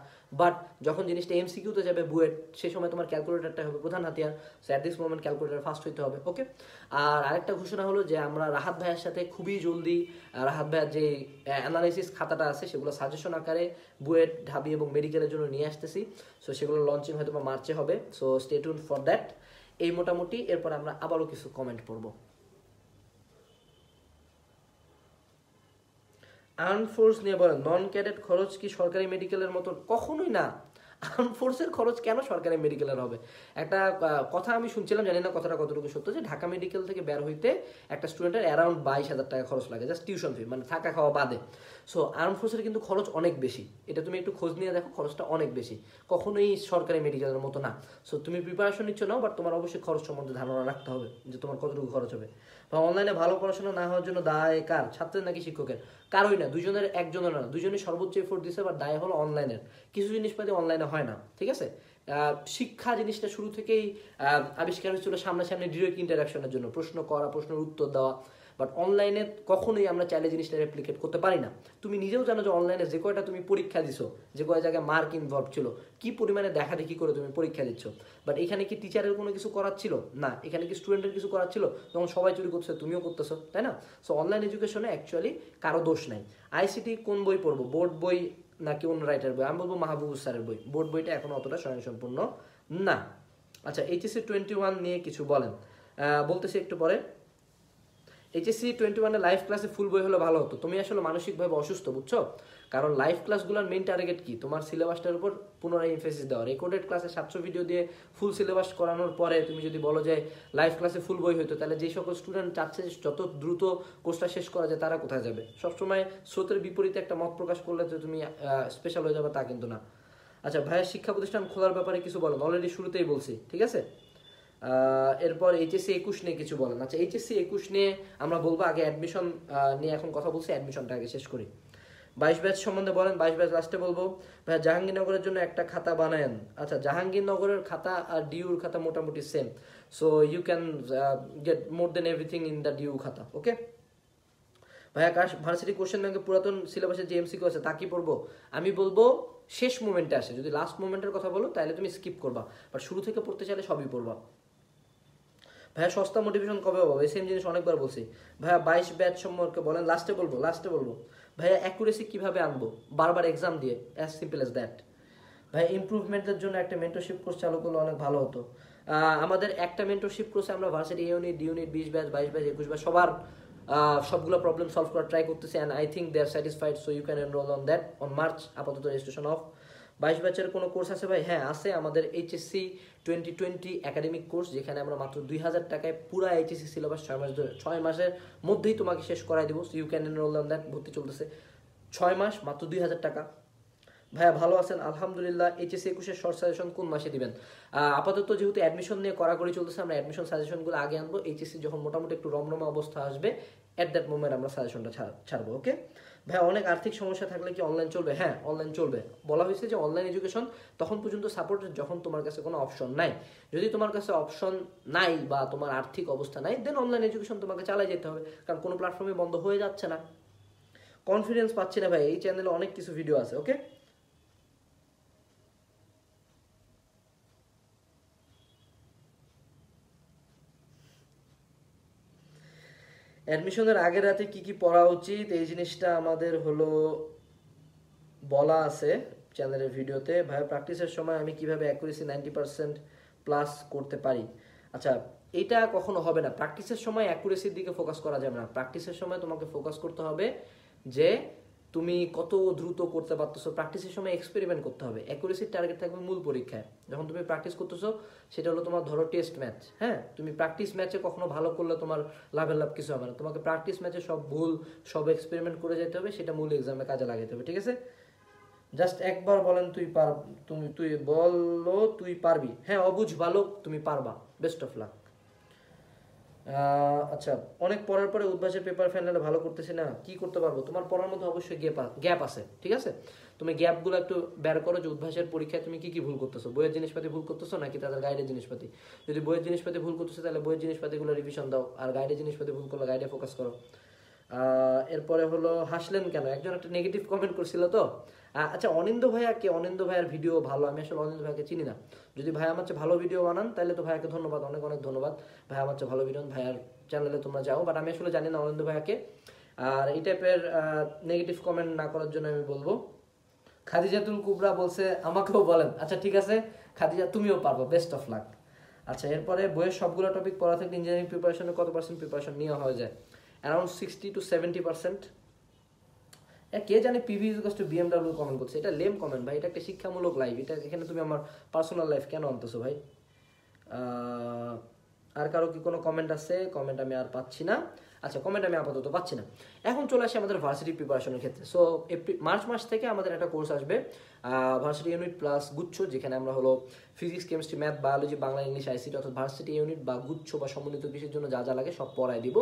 বাট যখন জিনিসটা এমসিকিউতে যাবে বুয়েট, সেই সময় তোমার ক্যালকুলেটরটা হবে প্রধান হাতিয়ার। So at this moment calculator fast হইতে হবে, ওকে? আর আরেকটা ঘোষণা হলো যে আমরা রাহাত ভাইয়ের সাথে খুবই জলদি রাহাত ভাইয়ের যে অ্যানালাইসিস খাতাটা আছে সেগুলো সাজেশন আকারে বুয়েট, ঢাবি এবং মেডিকেলের জন্য নিয়ে আসতেছি। সো সেগুলো লঞ্চিং হয়তো বা মার্চে হবে। So stay tune for that. এই মোটামুটি। এরপর আমরা আবারও কিছু কমেন্ট পড়বো। আর্ম ফোর্স নিয়ে বলেন, নন ক্যাডেট খরচ কি সরকারি মেডিকেলের মতন? কখনোই না। আর্ম ফোর্সের খরচ কেন সরকারি মেডিকেলের হবে? একটা কথা আমি শুনছিলাম, জানি না কথাটা কতটুকু সত্য, যে ঢাকা মেডিকেল থেকে বের হইতে একটা স্টুডেন্টের অ্যারাউন্ড 22,000 টাকা খরচ লাগে, জাস্ট টিউশন ফি, মানে থাকা খাওয়া বাদে। সো আর্ম ফোর্সের কিন্তু খরচ অনেক বেশি, এটা তুমি একটু খোঁজ নিয়ে দেখো, খরচটা অনেক বেশি, কখনোই সরকারি মেডিকেলের মতো না। সো তুমি প্রিপারেশন নিচ্ছ নাও, বাট তোমার অবশ্যই খরচ সম্বন্ধে ধারণা রাখতে হবে যে তোমার কতটুকু খরচ হবে। বা অনলাইনে ভালো পড়াশোনা না হওয়ার জন্য দায় কার? ছাত্রের নাকি শিক্ষকের? কারোই না, দুজনের, একজনের না, দুজনই সর্বোচ্চ এফোর্ট দিচ্ছে, বা দায় হলো অনলাইনের। কিছু জিনিসপাতি অনলাইনে হয় না, ঠিক আছে? শিক্ষা জিনিসটা শুরু থেকেই আবিষ্কার হয়েছিল সামনাসামনি ডিরেক্ট ইন্টারাকশনের জন্য, প্রশ্ন করা, প্রশ্নের উত্তর দেওয়া। বাট অনলাইনে কখনোই আমরা চাইলে জিনিসটা রেপ্লিকেট করতে পারি না। তুমি নিজেও জানো যে অনলাইনে যে কয়টা তুমি পরীক্ষা দিছো, যে কয় জায়গায় মার্ক ইনভলভ ছিল, কি পরিমাণে দেখাদেখি করে তুমি পরীক্ষা দিচ্ছ, বাট এখানে কি টিচারের কোনো কিছু করার ছিল না, এখানে কি স্টুডেন্টের কিছু করার ছিল? যখন সবাই চুরি করছে তুমিও করতেছো, তাই না? সো অনলাইন এডুকেশনে অ্যাকচুয়ালি কারো দোষ নাই। আইসিটি কোন বই পড়বো, বোর্ড বই নাকি অন্য রাইটার বই? আমি বলবো মাহবুবুর স্যারের বই। বোর্ড বইটা এখনো অতটা স্বয়ংসম্পূর্ণ না। আচ্ছা, এইচএসসি 21 নিয়ে কিছু বলেন, বলতেছি একটু পরে। এইচএসসি 21 লাইভ ক্লাসে ফুল বই হলে ভালো হতো। তুমি আসলে মানসিকভাবে অসুস্থ, বুঝছো? কারণ লাইভ ক্লাসগুলোর মেইন টার্গেট কি? তোমার সিলেবাসটার উপর পুনরায় এমফেসিস দেওয়া। রেকর্ডেড ক্লাসে 700 ভিডিও দিয়ে ফুল সিলেবাস করানোর পরে তুমি যদি বলো যে লাইভ ক্লাসে ফুল বই হইতো, তাহলে যে সকল স্টুডেন্ট চাচ্ছে যত দ্রুত কোর্সটা শেষ করা যায় তারা কোথায় যাবে? সবসময় স্রোতের বিপরীতে একটা মত প্রকাশ করলে যে তুমি স্পেশাল হয়ে যাবে তা কিন্তু না। আচ্ছা ভাইয়া, শিক্ষা প্রতিষ্ঠান খোলার ব্যাপারে কিছু বলেন। অলরেডি শুরুতেই বলছি, ঠিক আছে? এরপর এইচএসসি 21 নিয়ে কিছু বলেন। আচ্ছা, এইচএসসি 21 নিয়ে আমরা বলবো, আগে অ্যাডমিশন নিয়ে এখন কথা বলছি, অ্যাডমিশনটা আগে শেষ করি। 22 ব্যাচ সম্বন্ধে বলেন, 22 ব্যাচ লাস্টে বলবো। ভাইয়া, জাহাঙ্গীরনগরের জন্য একটা খাতা বানায়েন। আচ্ছা, জাহাঙ্গীরনগরের খাতা আর ডিউর খাতা মোটামুটি same, so you can get more then everything in the ডিউ খাতা, ওকে? ভাইয়া, ভার্সিটি কোশ্চেন ব্যাংকে পুরাতন সিলেবাসে যে এমসিকিউ আছে তা কি পড়বো? আমি বলবো শেষ মোমেন্টে আসে। যদি লাস্ট মোমেন্টের কথা বলো তাহলে তুমি স্কিপ করবা, বাট শুরু থেকে পড়তে চাইলে সবই পড়বা। ভাইয়া, সস্তা মোটিভেশন কবে হবে? সেম জিনিস অনেকবার বলছি। ভাইয়া, 22 ব্যাচ সম্পর্কে বলেন। লাস্টে বলবো। ভাইয়া, অ্যাকুরেসি কিভাবে আনবো? বারবার এক্সাম দিয়ে, অ্যাজ সিম্পল অ্যাজ দ্যাট। ভাইয়া, ইমপ্রুভমেন্টের জন্য একটা মেন্টরশিপ কোর্স চালু করলে অনেক ভালো হতো। আমাদের একটা মেন্টরশিপ কোর্সে আমরা varsity unit, D unit, 20 batch, 22 batch, 21 batch সবার সবগুলো প্রবলেম সলভ করার ট্রাই করতেছি, and I think they are satisfied, so you can enrol on that on March. আপাতত রেজিস্ট্রেশন অফ। 22 ব্যাচের কোনো কোর্স আছে ভাই? হ্যাঁ আছে, আমাদের এইচএসসি 2020 একাডেমিক কোর্স, যেখানে আমরা মাত্র 2000 টাকায় পুরো এইচএসসি সিলেবাস 6 মাসের মধ্যেই তোমাকে শেষ করাই দেবো। So you can enrol on that. ভর্তি চলতেছে 6 মাস, মাত্র 2000 টাকা। ভাইয়া, ভালো আছেন? আলহামদুলিল্লাহ। এইচএসসি 21 শর্ট সাজেশন কোন মাসে দিবেন? আপাতত যেহেতু অ্যাডমিশন নিয়ে কড়াকড়ি চলতেছে, আমরা অ্যাডমিশন সাজেশনগুলো আগে আনবো। এইচএসসি যখন মোটামুটি একটু রমরমা অবস্থা আসবে, অ্যাট দ্যাট মোমেন্ট আমরা সাজেশনটা ছাড়বো, ওকে? ভাইয়া, অনেক আর্থিক সমস্যা থাকলে কি অনলাইন চলবে? হ্যাঁ, অনলাইন চলবে। বলা হয়েছে যে অনলাইন এডুকেশন তখন পর্যন্ত সাপোর্টেড যখন তোমার কাছে কোনো অপশন নাই। যদি তোমার কাছে অপশন নাই বা তোমার আর্থিক অবস্থা নাই, দেন অনলাইন এডুকেশন তোমাকে চালাই যেতে হবে, কারণ কোনো প্ল্যাটফর্মে বন্ধ হয়ে যাচ্ছে না। কনফিডেন্স পাচ্ছি না ভাই, এই চ্যানেলে অনেক কিছু ভিডিও আছে, ওকে? অ্যাডমিশনের আগের রাতে কি কি পড়া উচিত, এই জিনিসটা আমাদের হলো বলা আছে চ্যানেলের ভিডিওতে। ভাই, প্র্যাকটিসের সময় আমি কিভাবে অ্যাকুরেসি 90% প্লাস করতে পারি? আচ্ছা, এটা কখনো হবে না। প্র্যাকটিসের সময় অ্যাকুরেসির দিকে ফোকাস করা যাবে না। প্র্যাকটিসের সময় তোমাকে ফোকাস করতে হবে যে তুমি কত দ্রুত করতে পারতেছো। প্র্যাকটিসের সময় এক্সপেরিমেন্ট করতে হবে। অ্যাকুরেসির টার্গেট থাকবে মূল পরীক্ষায়। যখন তুমি প্র্যাকটিস করতেছো, সেটা হলো তোমার ধরো টেস্ট ম্যাচ। হ্যাঁ, তুমি প্র্যাকটিস ম্যাচে কখনো ভালো করলে তোমার লাভের লাভ কিছু হবে না। তোমাকে প্র্যাকটিস ম্যাচে সব ভুল, সব এক্সপেরিমেন্ট করে যেতে হবে, সেটা মূল এক্সামে কাজে লাগাতে হবে, ঠিক আছে? জাস্ট একবার বলেন তুই বলো তুই পারবি। হ্যাঁ, অবুঝ বালক, তুমি পারবা। Best of lakh. আচ্ছা, অনেক পড়ার পরে উদ্ভাসের পেপার ফাইনালে ভালো করতেছি না, কি করতে পারবো? তোমার পড়ার মধ্যে অবশ্যই গ্যাপ আছে, ঠিক আছে? তুমি গ্যাপগুলো একটু বের করো যে উদ্ভাসের পরীক্ষায় তুমি কি কি ভুল করতেছো। বইয়ের জিনিসপাতি ভুল করতেছো নাকি তাদের গাইডের জিনিসপাতি? যদি বইয়ের জিনিসপাতি ভুল করতেছো, তাহলে বইয়ের জিনিসপাতিগুলো রিভিশন দাও, আর গাইডের জিনিসপাতি ভুল করলে গাইডে ফোকাস করো। এরপরে হলো, হাসলেন কেন? একজন একটা নেগেটিভ কমেন্ট করছিল তো। আচ্ছা, অনিন্দ ভাইয়া কে? অনিন্দ ভাইয়ার ভিডিও ভালো, আমি আসলে অনিন্দ ভাইয়াকে চিনি না। যদি ভাই আমার চেয়ে ভালো ভিডিও বানান তাহলে তো ভাইয়াকে ধন্যবাদ, অনেক অনেক ধন্যবাদ। ভাই আমার চেয়ে ভালো ভিডিও, ভাইয়ার চ্যানেলে তোমরা যাও, বাট আমি আসলে জানি না অনিন্দ ভাইয়াকে। আর এই টাইপের নেগেটিভ কমেন্ট না করার জন্য আমি বলবো। খাদিজাতুল কুবরা বলছে আমাকেও বলেন। আচ্ছা ঠিক আছে খাদিজা, তুমিও পারবো, বেস্ট অফ লাক। আচ্ছা, এরপরে বইয়ের সবগুলো টপিক পড়া থেকে ইঞ্জিনিয়ারিং প্রিপারেশনে কত % প্রিপারেশন নেওয়া হয়ে যায়? Around 60 to 70%। কে জানে PV is to BMW comment করছে, এটা লেম কমেন্ট ভাই, এটা একটা শিক্ষামূলক লাইভ, এটা এখানে তুমি আমার পার্সোনাল লাইফ কেন আনতেছো ভাই? আর কারো কি কোনো কমেন্ট আছে? কমেন্ট আমি আর পাচ্ছি না। আচ্ছা, কমেন্ট আমি আপাতত পাচ্ছি না। এখন চলে আসি আমাদের ভার্সিটি প্রিপারেশনের ক্ষেত্রে। সো মার্চ মাস থেকে আমাদের একটা কোর্স আসবে, ভার্সিটি ইউনিট প্লাস গুচ্ছ, যেখানে আমরা হলো physics, chemistry, math, biology, Bangla, English, ICT, অর্থাৎ ভার্সিটি ইউনিট বা গুচ্ছ বা সমন্বিত কৃষির জন্য যা যা লাগে সব পড়াই দিব।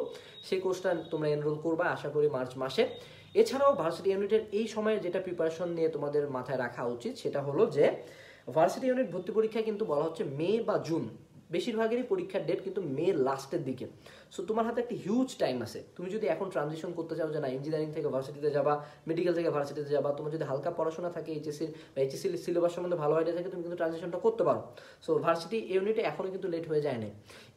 সেই কোর্সটা তোমরা এনরোল করবা আশা করি মার্চ মাসে। এছাড়াও ভার্সিটি ইউনিটের এই সময়ে যেটা প্রিপারেশন নিয়ে তোমাদের মাথায় রাখা উচিত, সেটা হলো যে ভার্সিটি ইউনিট ভর্তি পরীক্ষা কিন্তু বলা হচ্ছে মে বা জুন, বেশিরভাগেরই পরীক্ষার ডেট কিন্তু মে লাস্টের দিকে। সো তোমার হাতে একটা হিউজ টাইম আছে। তুমি যদি এখন ট্রানজিশন করতে চাও যে না ইঞ্জিনিয়ারিং থেকে ভার্সিটিতে যাবা, মেডিকেল থেকে ভার্সিটিতে যাবা, তোমার যদি হালকা পড়াশোনা থাকে এইচএসসির বা এইচএসসির সিলেবাস সম্বন্ধে ভালো আইডিয়া থাকে, তুমি কিন্তু ট্রানজিশনটা করতে পারো। সো ভার্সিটি ইউনিটে এখনো কিন্তু লেট হয়ে যায় না।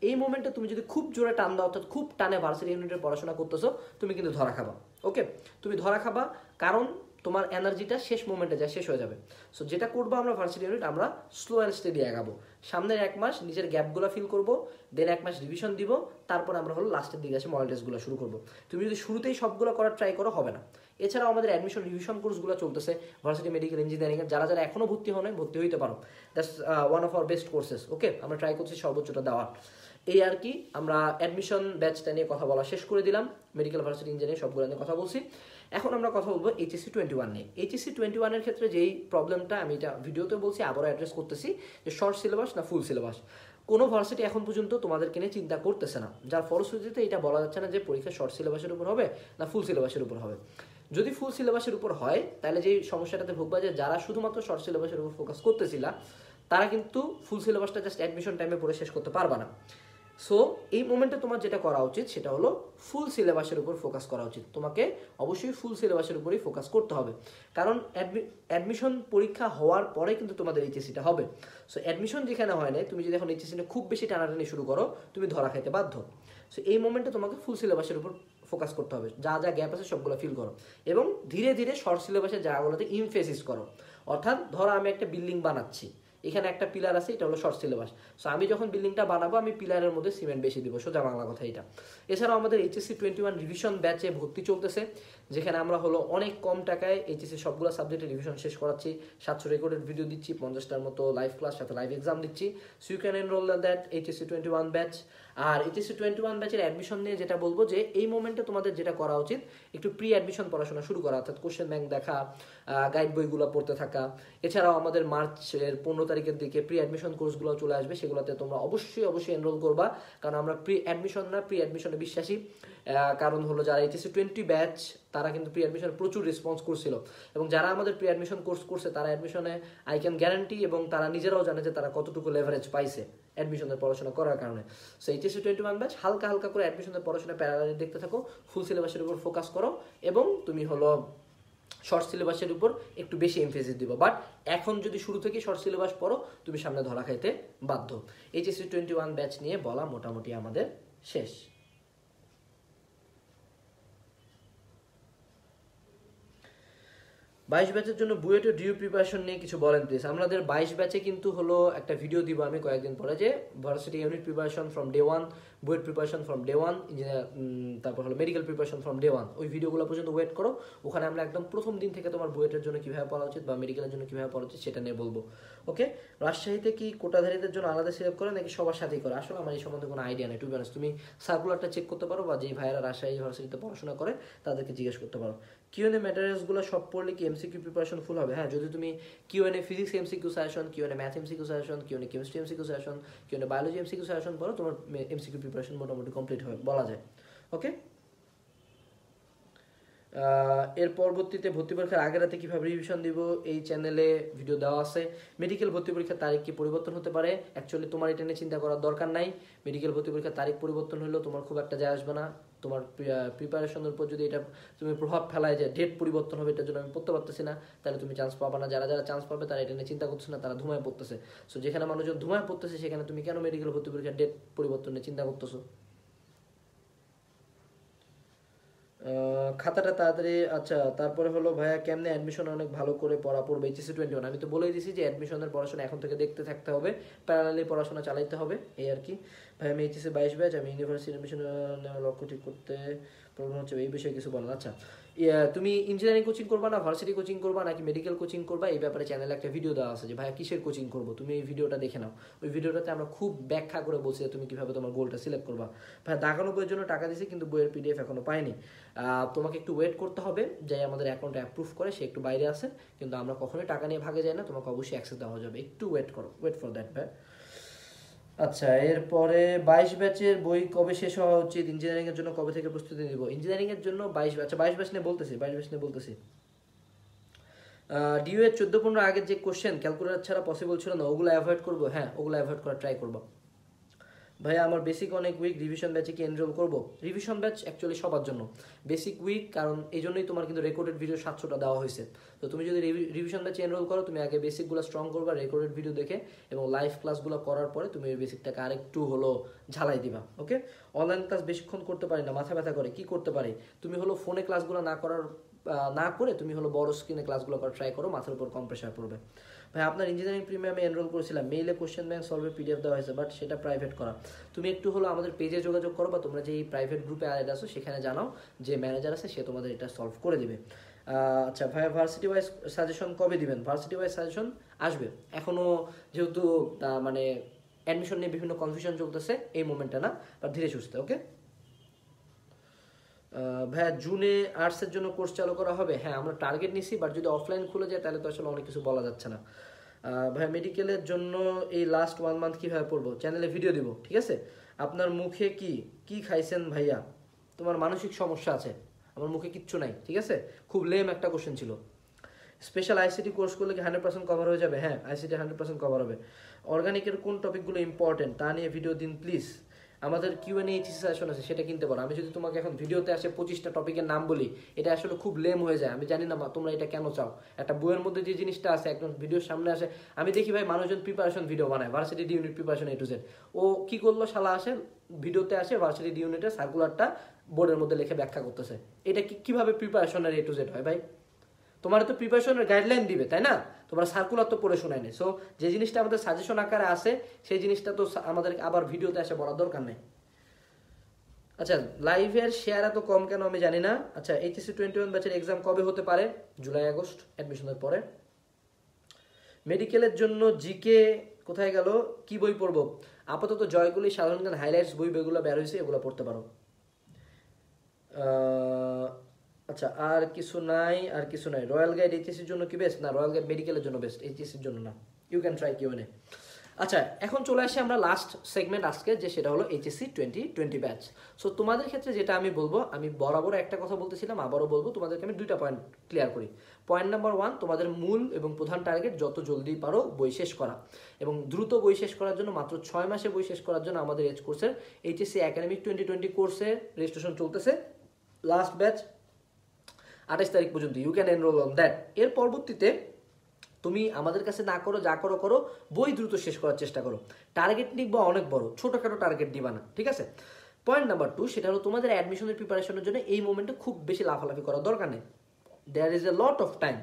এই মোমেন্টে তুমি যদি খুব জোরে টান দাও, অর্থাৎ খুব টানে ভার্সিটি ইউনিটের পড়াশোনা করতেছো, তুমি কিন্তু ধরা খাবা। ওকে, তুমি ধরা খাবা, কারণ তোমার এনার্জিটা শেষ মোমেন্টে যায়, শেষ হয়ে যাবে। সো যেটা করবো আমরা ভার্সিটি ইউনিট, আমরা স্লো অ্যান্ড স্টেডি আগাবো। সামনের 1 মাস নিজের গ্যাপগুলো ফিল করবো, দেন 1 মাস রিভিশন দিব, তারপর আমরা হলো লাস্টের দিকে এসে মডেল টেস্টগুলো শুরু করবো। তুমি যদি শুরুতেই সবগুলো করার ট্রাই করো, হবে না। এছাড়াও আমাদের অ্যাডমিশন রিভিশন কোর্সগুলো চলতেছে ভার্সিটি মেডিকেল ইঞ্জিনিয়ারিংয়ের, যারা যারা এখনো ভর্তি হন ভর্তি হইতে পারো। That's one of our best courses. Okay, আমরা ট্রাই করছি সর্বোচ্চটা দেওয়ার। এই আর কি, আমরা অ্যাডমিশন ব্যাচটা নিয়ে কথা বলা শেষ করে দিলাম, মেডিকেল ভার্সিটি ইঞ্জিনিয়ারিং সবগুলো নিয়ে কথা বলছি। এখন আমরা কথা বলবো এইচএসসি 21 নিয়ে। এইচএসসি 21 এর ক্ষেত্রে যেই প্রবলেমটা আমি এটা ভিডিওতে বলছি, আবারও অ্যাড্রেস করতেছি, যে শর্ট সিলেবাস না ফুল সিলেবাস। কোনো ভার্সিটি এখন পর্যন্ত তোমাদেরকে নিয়ে চিন্তা করতেছে না, যার ফলশ্রুতিতে এটা বলা যাচ্ছে না যে পরীক্ষা শর্ট সিলেবাসের উপর হবে না ফুল সিলেবাসের উপর হবে। যদি ফুল সিলেবাসের উপর হয়, তাহলে যেই সমস্যাটাতে ভুগবা, যে যারা শুধুমাত্র শর্ট সিলেবাসের উপর ফোকাস করতেছিলা, তারা কিন্তু ফুল সিলেবাসটা জাস্ট অ্যাডমিশন টাইমে পড়ে শেষ করতে পারবা না। সো এই মোমেন্টে তোমার যেটা করা উচিত সেটা হলো ফুল সিলেবাসের উপর ফোকাস করা উচিত। তোমাকে অবশ্যই ফুল সিলেবাসের উপরই ফোকাস করতে হবে, কারণ অ্যাডমিশন পরীক্ষা হওয়ার পরে কিন্তু তোমাদের এইচএসসিটা হবে। সো অ্যাডমিশন যেখানে হয় না, তুমি যদি এখন এইচএসসিটা খুব বেশি টানাটানি শুরু করো, তুমি ধরা খাইতে বাধ্য। সো এই মোমেন্টে তোমাকে ফুল সিলেবাসের উপর ফোকাস করতে হবে, যা যা গ্যাপ আছে সবগুলো ফিল করো, এবং ধীরে ধীরে শর্ট সিলেবাসের জায়গাগুলোতে ইমফেসিস করো। অর্থাৎ ধরো আমি একটা বিল্ডিং বানাচ্ছি, এখানে একটা পিলার আছে, এটা হলো শর্ট সিলেবাস। সো আমি যখন বিল্ডিংটা বানাবো, আমি পিলারের মধ্যে সিমেন্ট বেশি দিব, সোজা বাংলা কথা এটা। এছাড়াও আমাদের এইচএসসি 21 রিভিশন ব্যাচে ভর্তি চলতেছে, যেখানে আমরা হলো অনেক কম টাকায় এইচএসসি সবগুলো সাবজেক্টে রিভিশন শেষ করাচ্ছি। 700 রেকর্ডেড ভিডিও দিচ্ছি, 50টার মতো লাইভ ক্লাস, সাথে লাইভ এক্সাম দিচ্ছি। So you can enrol that HSC 21 batch. আর এইচএসসি 21 ব্যাচের অ্যাডমিশন নিয়ে যেটা বলবো, যে এই মোমেন্টে তোমাদের যেটা করা উচিত, একটু প্রি অ্যাডমিশন পড়াশোনা শুরু করা, অর্থাৎ কোশ্চেন ব্যাংক দেখা, গাইড বইগুলো পড়তে থাকা। এছাড়াও আমাদের মার্চের 15 তারিখের দিকে প্রি অ্যাডমিশন কোর্সগুলো চলে আসবে, সেগুলোতে তোমরা অবশ্যই এনরোল করবা, কারণ আমরা প্রি অ্যাডমিশনে বিশ্বাসী। কারণ হলো যারা এইচএসসি 20 ব্যাচ, তারা কিন্তু প্রি অ্যাডমিশনে প্রচুর রেসপন্স করছিল, এবং যারা আমাদের প্রি অ্যাডমিশন কোর্স করছে, তারা অ্যাডমিশনে আই ক্যান গ্যারান্টি, এবং তারা নিজেরাও জানে যে তারা কতটুকু লেভারেজ পাইছে অ্যাডমিশনের পড়াশোনা করার কারণে। সো এইচএসসি 21 ব্যাচ হালকা হালকা করে অ্যাডমিশনের পড়াশোনা প্যারালালি দেখতে থাকো, ফুল সিলেবাসের উপর ফোকাস করো, এবং তুমি হলো শর্ট সিলেবাসের উপর একটু বেশি এমফেসিস দিব। বাট এখন যদি শুরু থেকে শর্ট সিলেবাস পড়ো, তুমি সামনে ধরা খাইতে বাধ্য। এইচএসসি 21 ব্যাচ নিয়ে বলা মোটামুটি আমাদের শেষ। 22 ব্যাচের জন্য বুয়েট ও ডিউ প্রিপারেশন নিয়ে কিছু বলেন প্লিজ। আমাদের 22 ব্যাচে কিন্তু হলো একটা ভিডিও দিব আমি কয়েকদিন পরে, যে varsity unit preparation from day 1, BUET preparation from day 1, engineer, তারপর হলো মেডিকেল প্রিপারেশন ফ্রম ডে 1। ওই ভিডিওগুলো পর্যন্ত ওয়েট করো, ওখানে আমরা একদম প্রথম দিন থেকে তোমার বুয়েটের জন্য কীভাবে পড়া উচিত বা মেডিকেলের জন্য কীভাবে পড়া উচিত সেটা নিয়ে বলবো। ওকে, রাজশাহীতে কি কোটাধারীদের জন্য আলাদা সিলেক্ট করে নাকি সবার সাথেই করে? আসলে আমার এই সম্বন্ধে কোনো আইডিয়া নেই, টু বি অনেস্ট। তুমি সার্কুলারটা চেক করতে পারো, বা যে ভাইয়েরা রাজশাহী ইউনিভার্সিটিতে পড়াশোনা করে তাদেরকে জিজ্ঞেস করতে পারো। কিউএনএ ম্যাটেরিয়ালসগুলো সব পড়লে কি এমসিকিউ প্রিপারেশন ফুল হবে? হ্যাঁ, যদি তুমি QnA physics MCQ suggestion, QnA math MCQ suggestion, QnA chemistry MCQ suggestion, QnA biology MCQ suggestion পড়ো, তোমার এমসিকিউ প্রিপারেশন মোটামুটি কমপ্লিট হবে বলা যায়। ওকে, এর পরবর্তীতে ভর্তি পরীক্ষার আগের রাতে কীভাবে রিভিশন দিব, এই চ্যানেলে ভিডিও দেওয়া আছে। মেডিকেল ভর্তি পরীক্ষার তারিখ কি পরিবর্তন হতে পারে? অ্যাকচুয়ালি তোমার এটা নিয়ে চিন্তা করার দরকার নাই। মেডিকেল ভর্তি পরীক্ষার তারিখ পরিবর্তন হলেও তোমার খুব একটা যায় আসবে না। তোমার প্রিপারেশনের উপর যদি এটা তুমি প্রভাব ফেলায় যে ডেট পরিবর্তন হবে, এটার জন্য আমি পড়তে পারতেছি না, তাহলে তুমি চান্স পাবা না। যারা যারা চান্স পাবে তারা এটা নিয়ে চিন্তা করতেছে না, তারা ধুমায় পড়তেছে। সো যেখানে মানুষজন ধুমায় পড়তেছে, সেখানে তুমি কেন মেডিকেল ভর্তি পরীক্ষার ডেট পরিবর্তন নিয়ে চিন্তা করতেছো? খাতাটা তাড়াতাড়ি। আচ্ছা, তারপরে হলো ভাইয়া কেমনে অ্যাডমিশন অনেক ভালো করে পড়া পড়বে এইচএসসি 21? আমি তো বলেই দিছি যে অ্যাডমিশনের পড়াশোনা এখন থেকে দেখতে থাকতে হবে, প্যারালালি পড়াশোনা চালাইতে হবে, এই আর কি। ভাই আমি এইচএসসি 22 ব্যাচ, আমি ইউনিভার্সিটি অ্যাডমিশন নেওয়ার লক্ষ্য ঠিক করতে প্রবলেম হচ্ছে, এই বিষয়ে কিছু বলেন। আচ্ছা, তুমি ইঞ্জিনিয়ারিং কোচিং করবা না ভার্সিটি কোচিং করবা নাকি মেডিকেল কোচিং করবা, এই ব্যাপারে চ্যানেলে একটা ভিডিও দেওয়া আছে যে ভাইয়া কিসের কোচিং করবো, তুমি এই ভিডিওটা দেখে নাও। ওই ভিডিওটাতে আমরা খুব ব্যাখ্যা করে বলছি যে তুমি কিভাবে তোমার গোলটা সিলেক্ট করবা। ভাইয়া দাগানো বইয়ের জন্য টাকা দিয়েছি, কিন্তু বইয়ের পিডিএফ এখনো পাইনি। তোমাকে একটু ওয়েট করতে হবে, যাই আমাদের অ্যাকাউন্টে অ্যাপ্রুভ করে, সে একটু বাইরে আছে, কিন্তু আমরা কখনোই টাকা নিয়ে ভাগে যাই না, তোমাকে অবশ্যই অ্যাক্সেস দেওয়া যাবে, একটু ওয়েট করো, ওয়েট ফর দ্যাট ভাই। আচ্ছা, এরপরে 22 ব্যাচের বই কবে শেষ হওয়া উচিত? ইঞ্জিনিয়ারিং এর জন্য কবে থেকে প্রস্তুতি নিব? ইঞ্জিনিয়ারিং এর জন্য 22 ব্যাচ, 22 ব্যাচ নিয়ে বলতেছি, 22 ব্যাচ নিয়ে বলতেছি। ডিউ এর 14-15 আগের যে কোশ্চেন ক্যালকুলেটর ছাড়া পসিবল ছিল না, ওগুলো অ্যাভয়েড করবো? হ্যাঁ, ওগুলো অ্যাভয়েড করার ট্রাই করবো। ভাইয়া আমার বেসিক অনেক উইক, রিভিশন ব্যাচে কি এনরোল করবো? রিভিশন ব্যাচ অ্যাকচুয়ালি সবার জন্য, বেসিক উইক কারণ এই জন্যই তোমার কিন্তু রেকর্ডেড ভিডিও 700টা দেওয়া হয়েছে। তো তুমি যদি রিভিশন ব্যাচে এনরোল করো, তুমি আগে বেসিকগুলো স্ট্রং করবা রেকর্ডেড ভিডিও দেখে, এবং লাইভ ক্লাসগুলো করার পরে তুমি এই বেসিকটাকে আরেকটু হলো ঝালাই দিবা। ওকে, অনলাইন ক্লাস বেশিক্ষণ করতে পারি না, মাথা ব্যথা করে, কি করতে পারি? তুমি হলো ফোনে ক্লাসগুলো না করে তুমি হলো বড় স্ক্রিনে ক্লাসগুলো করা ট্রাই করো, মাথার উপর কম প্রেশার পড়বে। ভাই আপনার ইঞ্জিনিয়ারিং প্রিমিয়ামে এনরোল করেছিলাম, মেইলে কোশ্চেন ব্যাংক সলভের পিডিএফ দেওয়া হয়েছে, বাট সেটা প্রাইভেট করা। তুমি একটু হলো আমাদের পেজে যোগাযোগ করো, বা তোমরা যে এই প্রাইভেট গ্রুপে অ্যাড আছো সেখানে জানাও, যে ম্যানেজার আছে সে তোমাদের এটা সলভ করে দিবে। আচ্ছা ভাইয়া ভার্সিটি ওয়াইজ সাজেশন কবে দিবেন? ভার্সিটি ওয়াইজ সাজেশন আসবে, এখনও যেহেতু মানে অ্যাডমিশন নিয়ে বিভিন্ন কনফিউশন চলতেছে, এই মোমেন্টটা না, বাট ধীরে সুস্থে। ওকে ভাইয়া জুনে আর্টসের জন্য কোর্স চালু করা হবে? হ্যাঁ আমরা টার্গেট নিছি, বাট যদি অফলাইন খুলে যায় তাহলে তো আসলে অনেক কিছু বলা যাচ্ছে না। ভাইয়া মেডিকেলের জন্য এই লাস্ট 1 মান্থ কীভাবে পড়বো? চ্যানেলে ভিডিও দিব, ঠিক আছে? আপনার মুখে কি খাইছেন ভাইয়া? তোমার মানসিক সমস্যা আছে, আমার মুখে কিচ্ছু নাই, ঠিক আছে? খুব লেম একটা কোশ্চেন ছিল। স্পেশাল আইসিটি কোর্স করলে কি 100% কভার হয়ে যাবে? হ্যাঁ আইসিটি 100% কভার হবে। অর্গানিকের কোন টপিকগুলো ইম্পর্টেন্ট তা নিয়ে ভিডিও দিন প্লিজ। আমাদের কিউএনএ এইচএসসি সেশন আছে, সেটা কিনতে পারো। আমি যদি তোমাকে এখন ভিডিওতে আসে 25টা টপিকের নাম বলি, এটা আসলে খুব লেম হয়ে যায়। আমি জানি না তোমরা এটা কেন চাও। একটা বইয়ের মধ্যে যে জিনিসটা আছে একদম ভিডিওর সামনে আসে। আমি দেখি ভাই মানুষজন প্রিপারেশন ভিডিও বানায়, varsity D unit preparation A to Z। ও কি করলো শালা, আসে ভিডিওতে আসে ভার্সিটি ডি ইউনিটের সার্কুলারটা বোর্ডের মধ্যে লিখে ব্যাখ্যা করতেছে। এটা কিভাবে প্রিপারেশনের A to Z হয় ভাই? তোমার তো প্রিপারেশনের গাইডলাইন দিবে, তাই না? তোমরা সার্কুলার তো পড়ে শোনায়নি। সো যে জিনিসটা আমাদের সাজেশন আকারে আসে সেই জিনিসটা তো আমাদের আবার ভিডিওতে এসে বলার দরকার নেই। আচ্ছা লাইভের শেয়ার এত কম কেন আমি জানি না। আচ্ছা এইচএসসি 21 ব্যাচের এক্সাম কবে হতে পারে? জুলাই আগস্ট অ্যাডমিশনের পরে। মেডিকেলের জন্য জিকে কোথায় গেল, কি বই পড়বো? আপাতত জয়গুলি, সাধারণ জ্ঞান, হাইলাইটস বই বেগুলো বের হয়েছে, এগুলো পড়তে পারো। আচ্ছা আর কিছু নাই, আর কিছু নাই। রয়্যাল গাইড এইচএসসির জন্য কি বেস্ট? না, রয়্যাল গাইড মেডিকেলের জন্য বেস্ট, এইচএসসির জন্য না। You can try QnA. আচ্ছা এখন চলে আসি আমরা লাস্ট সেগমেন্ট আজকে, যে সেটা হলো এইচএসসি 2020 ব্যাচ। সো তোমাদের ক্ষেত্রে যেটা আমি বলবো, আমি বরাবর একটা কথা বলতেছিলাম, আবারও বলবো, তোমাদেরকে আমি 2টা পয়েন্ট ক্লিয়ার করি। পয়েন্ট নাম্বার 1, তোমাদের মূল এবং প্রধান টার্গেট যত জলদি পারো বই শেষ করা, এবং দ্রুত বই শেষ করার জন্য মাত্র 6 মাসে বই শেষ করার জন্য আমাদের এজ কোর্সের এইচএসসি একাডেমিক 2020 কোর্সে রেজিস্ট্রেশন চলতেছে। লাস্ট ব্যাচ 28 তারিখ পর্যন্ত, you can enrol on that. এর পরবর্তীতে তুমি আমাদের কাছে না করো, যা করো করো, বই দ্রুত শেষ করার চেষ্টা করো। টার্গেট নিবা অনেক বড়, ছোটোখাটো টার্গেট দিবা না, ঠিক আছে? পয়েন্ট নাম্বার 2, সেটা হলো তোমাদের অ্যাডমিশনের প্রিপারেশনের জন্য এই মোমেন্টে খুব বেশি লাফালাফি করার দরকার নেই। There is a lot of time.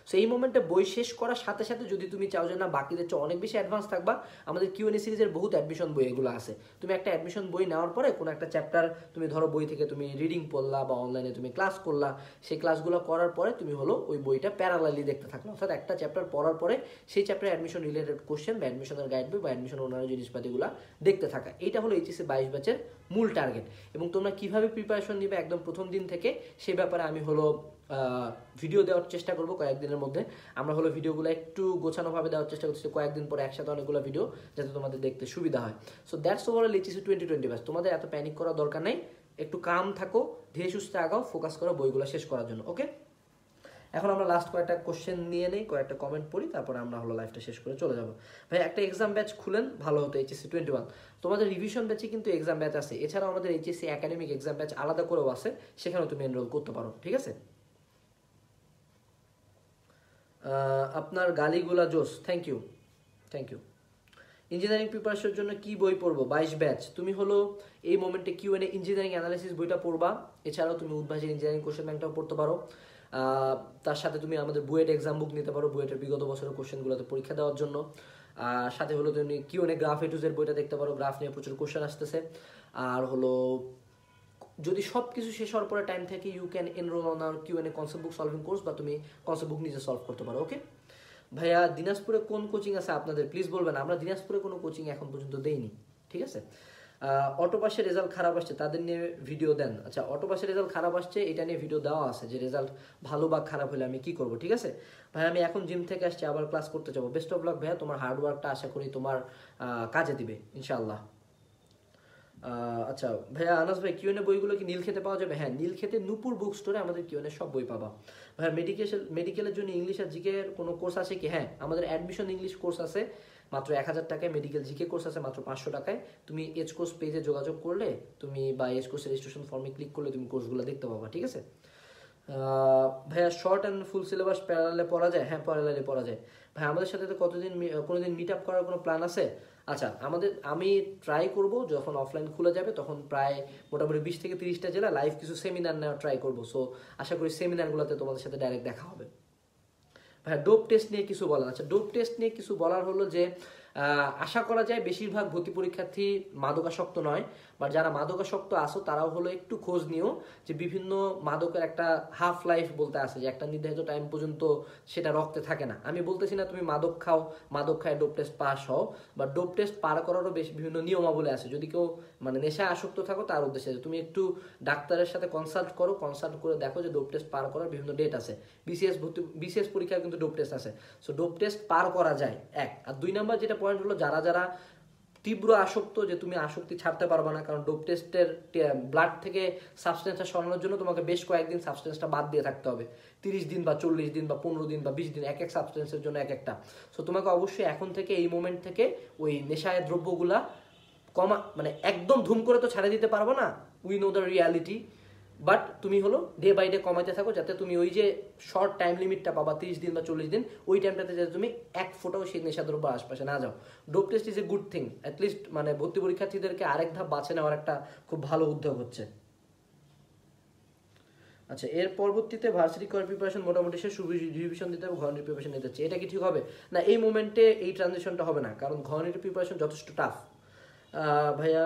So এই মোমেন্টে বই শেষ করার সাথে সাথে যদি তুমি চাও যে না বাকিদের চেয়ে অনেক বেশি অ্যাডভান্স থাকবা, আমাদের কিউএনএ সিরিজের বহুত অ্যাডমিশন বই এগুলো আছে। তুমি একটা অ্যাডমিশন বই নেওয়ার পরে কোনো একটা চ্যাপ্টার তুমি ধরো বই থেকে তুমি রিডিং পড়লা বা অনলাইনে তুমি ক্লাস করলা, সেই ক্লাসগুলো করার পরে তুমি হলো ওই বইটা প্যারালালি দেখতে থাকলো, অর্থাৎ একটা চ্যাপ্টার পড়ার পরে সেই চ্যাপ্টারে অ্যাডমিশন রিলেটেড কোশ্চেন বা অ্যাডমিশনের গাইড বই বা অ্যাডমিশন অন্যান্য জিনিসপাতিগুলো দেখতে থাকা। এইটা হলো এইচএসসি 22 ব্যাচের মূল টার্গেট। এবং তোমরা কিভাবে প্রিপারেশন নিবে একদম প্রথম দিন থেকে, সে ব্যাপারে আমি হলো ভিডিও দেওয়ার চেষ্টা করবো কয়েকদিনের মধ্যে। আমরা হলো ভিডিওগুলো একটু গোছানোভাবে দেওয়ার চেষ্টা করছি, কয়েকদিন পরে একসাথে অনেকগুলো ভিডিও, যাতে তোমাদের দেখতে সুবিধা হয়। So that's overall HSC 2020 batch. তোমাদের এত প্যানিক করার দরকার নেই, একটু কাম থাকো, ধীরে সুস্থে আগাও, ফোকাস করো বইগুলো শেষ করার জন্য। ওকে, এখন আমরা লাস্ট কয়েকটা কোশ্চেন নিয়ে নেই, কয়েকটা কমেন্ট পড়ি, তারপরে আমরা হলো লাইফটা শেষ করে চলে যাবো। ভাই একটা এক্সাম ব্যাচ খুলেন ভালো হতো, এইচএসসি 21। তোমাদের রিভিশন ব্যাচে কিন্তু এক্সাম ব্যাচ আছে, এছাড়াও আমাদের এইচএসসি একাডেমিক এক্সাম ব্যাচ আলাদা করেও আছে, সেখানেও তুমি এনরোল করতে পারো, ঠিক আছে? আপনার গালিগুলা জোস, থ্যাংক ইউ। ইঞ্জিনিয়ারিং প্রিপারেশনের জন্য কি বই পড়বো? 22 ব্যাচ। তুমি হলো এই মোমেন্টে কিউএনএ ইঞ্জিনিয়ারিং অ্যানালাইসিস বইটা পড়বা, এছাড়াও তুমি উদ্ভাসী ইঞ্জিনিয়ারিং কোশ্চেন ব্যাংকটাও পড়তে পারো। তার সাথে তুমি আমাদের বুয়েট এক্সাম বুক নিতে পারো, বুয়েটের বিগত বছরের কোশ্চেনগুলোতে পরীক্ষা দেওয়ার জন্য। সাথে হলো তুমি QnA graph A to Z বইটা দেখতে পারো, গ্রাফ নিয়ে প্রচুর কোশ্চেন আসতেছে। আর হলো যদি সব কিছু শেষ হওয়ার পরে টাইম থাকে, you can enrol on our QnA concept book solving course, বা তুমি কনসেপ্ট বুক নিজে সলভ করতে পারো। ওকে ভাইয়া দিনাজপুরে কোন কোচিং আছে আপনাদের, প্লিজ বলবেন। আমরা দিনাজপুরে কোনো কোচিং এখন পর্যন্ত দেইনি, ঠিক আছে? অটোপাসের রেজাল্ট খারাপ আসছে, তাদের নিয়ে ভিডিও দেন। আচ্ছা অটোপাসের রেজাল্ট খারাপ আসছে, এটা নিয়ে ভিডিও দেওয়া আছে, যে রেজাল্ট ভালো বা খারাপ হলে আমি কি করব, ঠিক আছে? ভাই আমি এখন জিম থেকে আসছি, আবার ক্লাস করতে যাবো। বেস্ট অফ লাক ভাইয়া, তোমার হার্ডওয়ার্কটা আশা করি তোমার কাজে দিবে ইনশাআল্লাহ। আচ্ছা ভাইয়া আনাস ভাই কিউএনএ বইগুলো কি নীলক্ষেতে পাওয়া যাবে? হ্যাঁ নীলক্ষেতে নূপুর বুক স্টোরে আমাদের কিউএনএ সব বই পাবা। ভাইয়া মেডিকেলের জন্য ইংলিশ আর জিকে এর কোনো কোর্স আছে কি? হ্যাঁ আমাদের অ্যাডমিশন ইংলিশ কোর্স আছে, মাত্র 1000 টাকায় মেডিকেল জিকে কোর্স আছে মাত্র 500 টাকায়। তুমি এজ কোর্স পেজে যোগাযোগ করলে তুমি বা এজ কোর্সের রেজিস্ট্রেশন ফর্মে ক্লিক করলে তুমি কোর্সগুলো দেখতে পাবা, ঠিক আছে? ভাইয়া শর্ট অ্যান্ড ফুল সিলেবাস প্যারালালে পড়া যায়? হ্যাঁ, প্যারালালে পড়া যায়। ভাই আমাদের সাথে তো কোনোদিন মিট আপ করার কোনো প্ল্যান আছে? আচ্ছা, আমি ট্রাই করব যখন অফলাইন খুলে যাবে তখন প্রায় মোটামুটি 20 থেকে 30টা জেলা লাইভ কিছু সেমিনার নেওয়ার ট্রাই করবো। সো আশা করি সেমিনারগুলোতে তোমাদের সাথে ডাইরেক্ট দেখা হবে। ভাই ডোপ টেস্ট নিয়ে কিছু বলার? আচ্ছা, ডোপ টেস্ট নিয়ে কিছু বলার হলো যে আশা করা যায় বেশিরভাগ ভর্তি পরীক্ষার্থী মাদকাসক্ত নয়, বাট যারা মাদকাসক্ত আসো তারাও হলো একটু খোঁজ নিও যে বিভিন্ন মাদকের একটা হাফ লাইফ বলতে আছে, যে একটা নির্ধারিত টাইম পর্যন্ত সেটা রক্তে থাকে না। আমি বলতেছি না তুমি মাদক খাও, মাদক খায় ডোপ টেস্ট পাস হও, বা ডোপ টেস্ট পার করারও বেশ বিভিন্ন নিয়মাবলী আছে। যদি কেউ মানে নেশায় আসক্ত থাকো তার উদ্দেশ্যে তুমি একটু ডাক্তারের সাথে কনসাল্ট করো, কনসাল্ট করে দেখো যে ডোপ টেস্ট পার করার বিভিন্ন ডেট আছে। বিসিএস পরীক্ষায় কিন্তু ডোপ টেস্ট আছে। সো ডোপ টেস্ট পার করা যায়, এক। আর 2 নাম্বার যেটা পয়েন্ট হলো, যারা তীব্র আসক্ত, যে তুমি আসক্তি ছাড়তে পারবে না, কারণ ডোপ টেস্টের ব্লাড থেকে সাবস্টেন্সটা সরানোর জন্য তোমাকে বেশ কয়েকদিন সাবস্টেন্সটা বাদ দিয়ে থাকতে হবে, 30 দিন বা 40 দিন বা 15 দিন বা 20 দিন, এক সাবস্টেন্সের জন্য এক একটা। সো তোমাকে অবশ্যই এখন থেকে এই মোমেন্ট থেকে ওই নেশায় দ্রব্যগুলা মানে একদম ধুম করে তো ছাড়ে দিতে পারবো না, we know the reality, but তুমি হলো ডে বাই ডে কমাইতে থাকো, যাতে তুমি ওই যে শর্ট টাইম লিমিটটা পাবা 30 দিন বা 40 দিন, ওই টাইমটাতে যাতে তুমি এক ফোঁটাও সেই নেশাদ্রব্য আশপাশে না যাও। Dope test is a good thing, at least মানে ভর্তি পরীক্ষার্থীদেরকে আরেক ধাপ বাছে নেওয়ার একটা খুব ভালো উদ্যোগ হচ্ছে। আচ্ছা, এর পরবর্তীতে ভার্সিটি করার প্রিপারেশন মোটামুটি শেষ, রিভিশন দিতে হবে, ঘনের প্রিপারেশন নিতে হচ্ছে, এটা কি ঠিক হবে? না, এই মোমেন্টে এই ট্রানজিশনটা হবে না, কারণ ঘনের প্রিপারেশন যথেষ্ট টাফ। ভাইয়া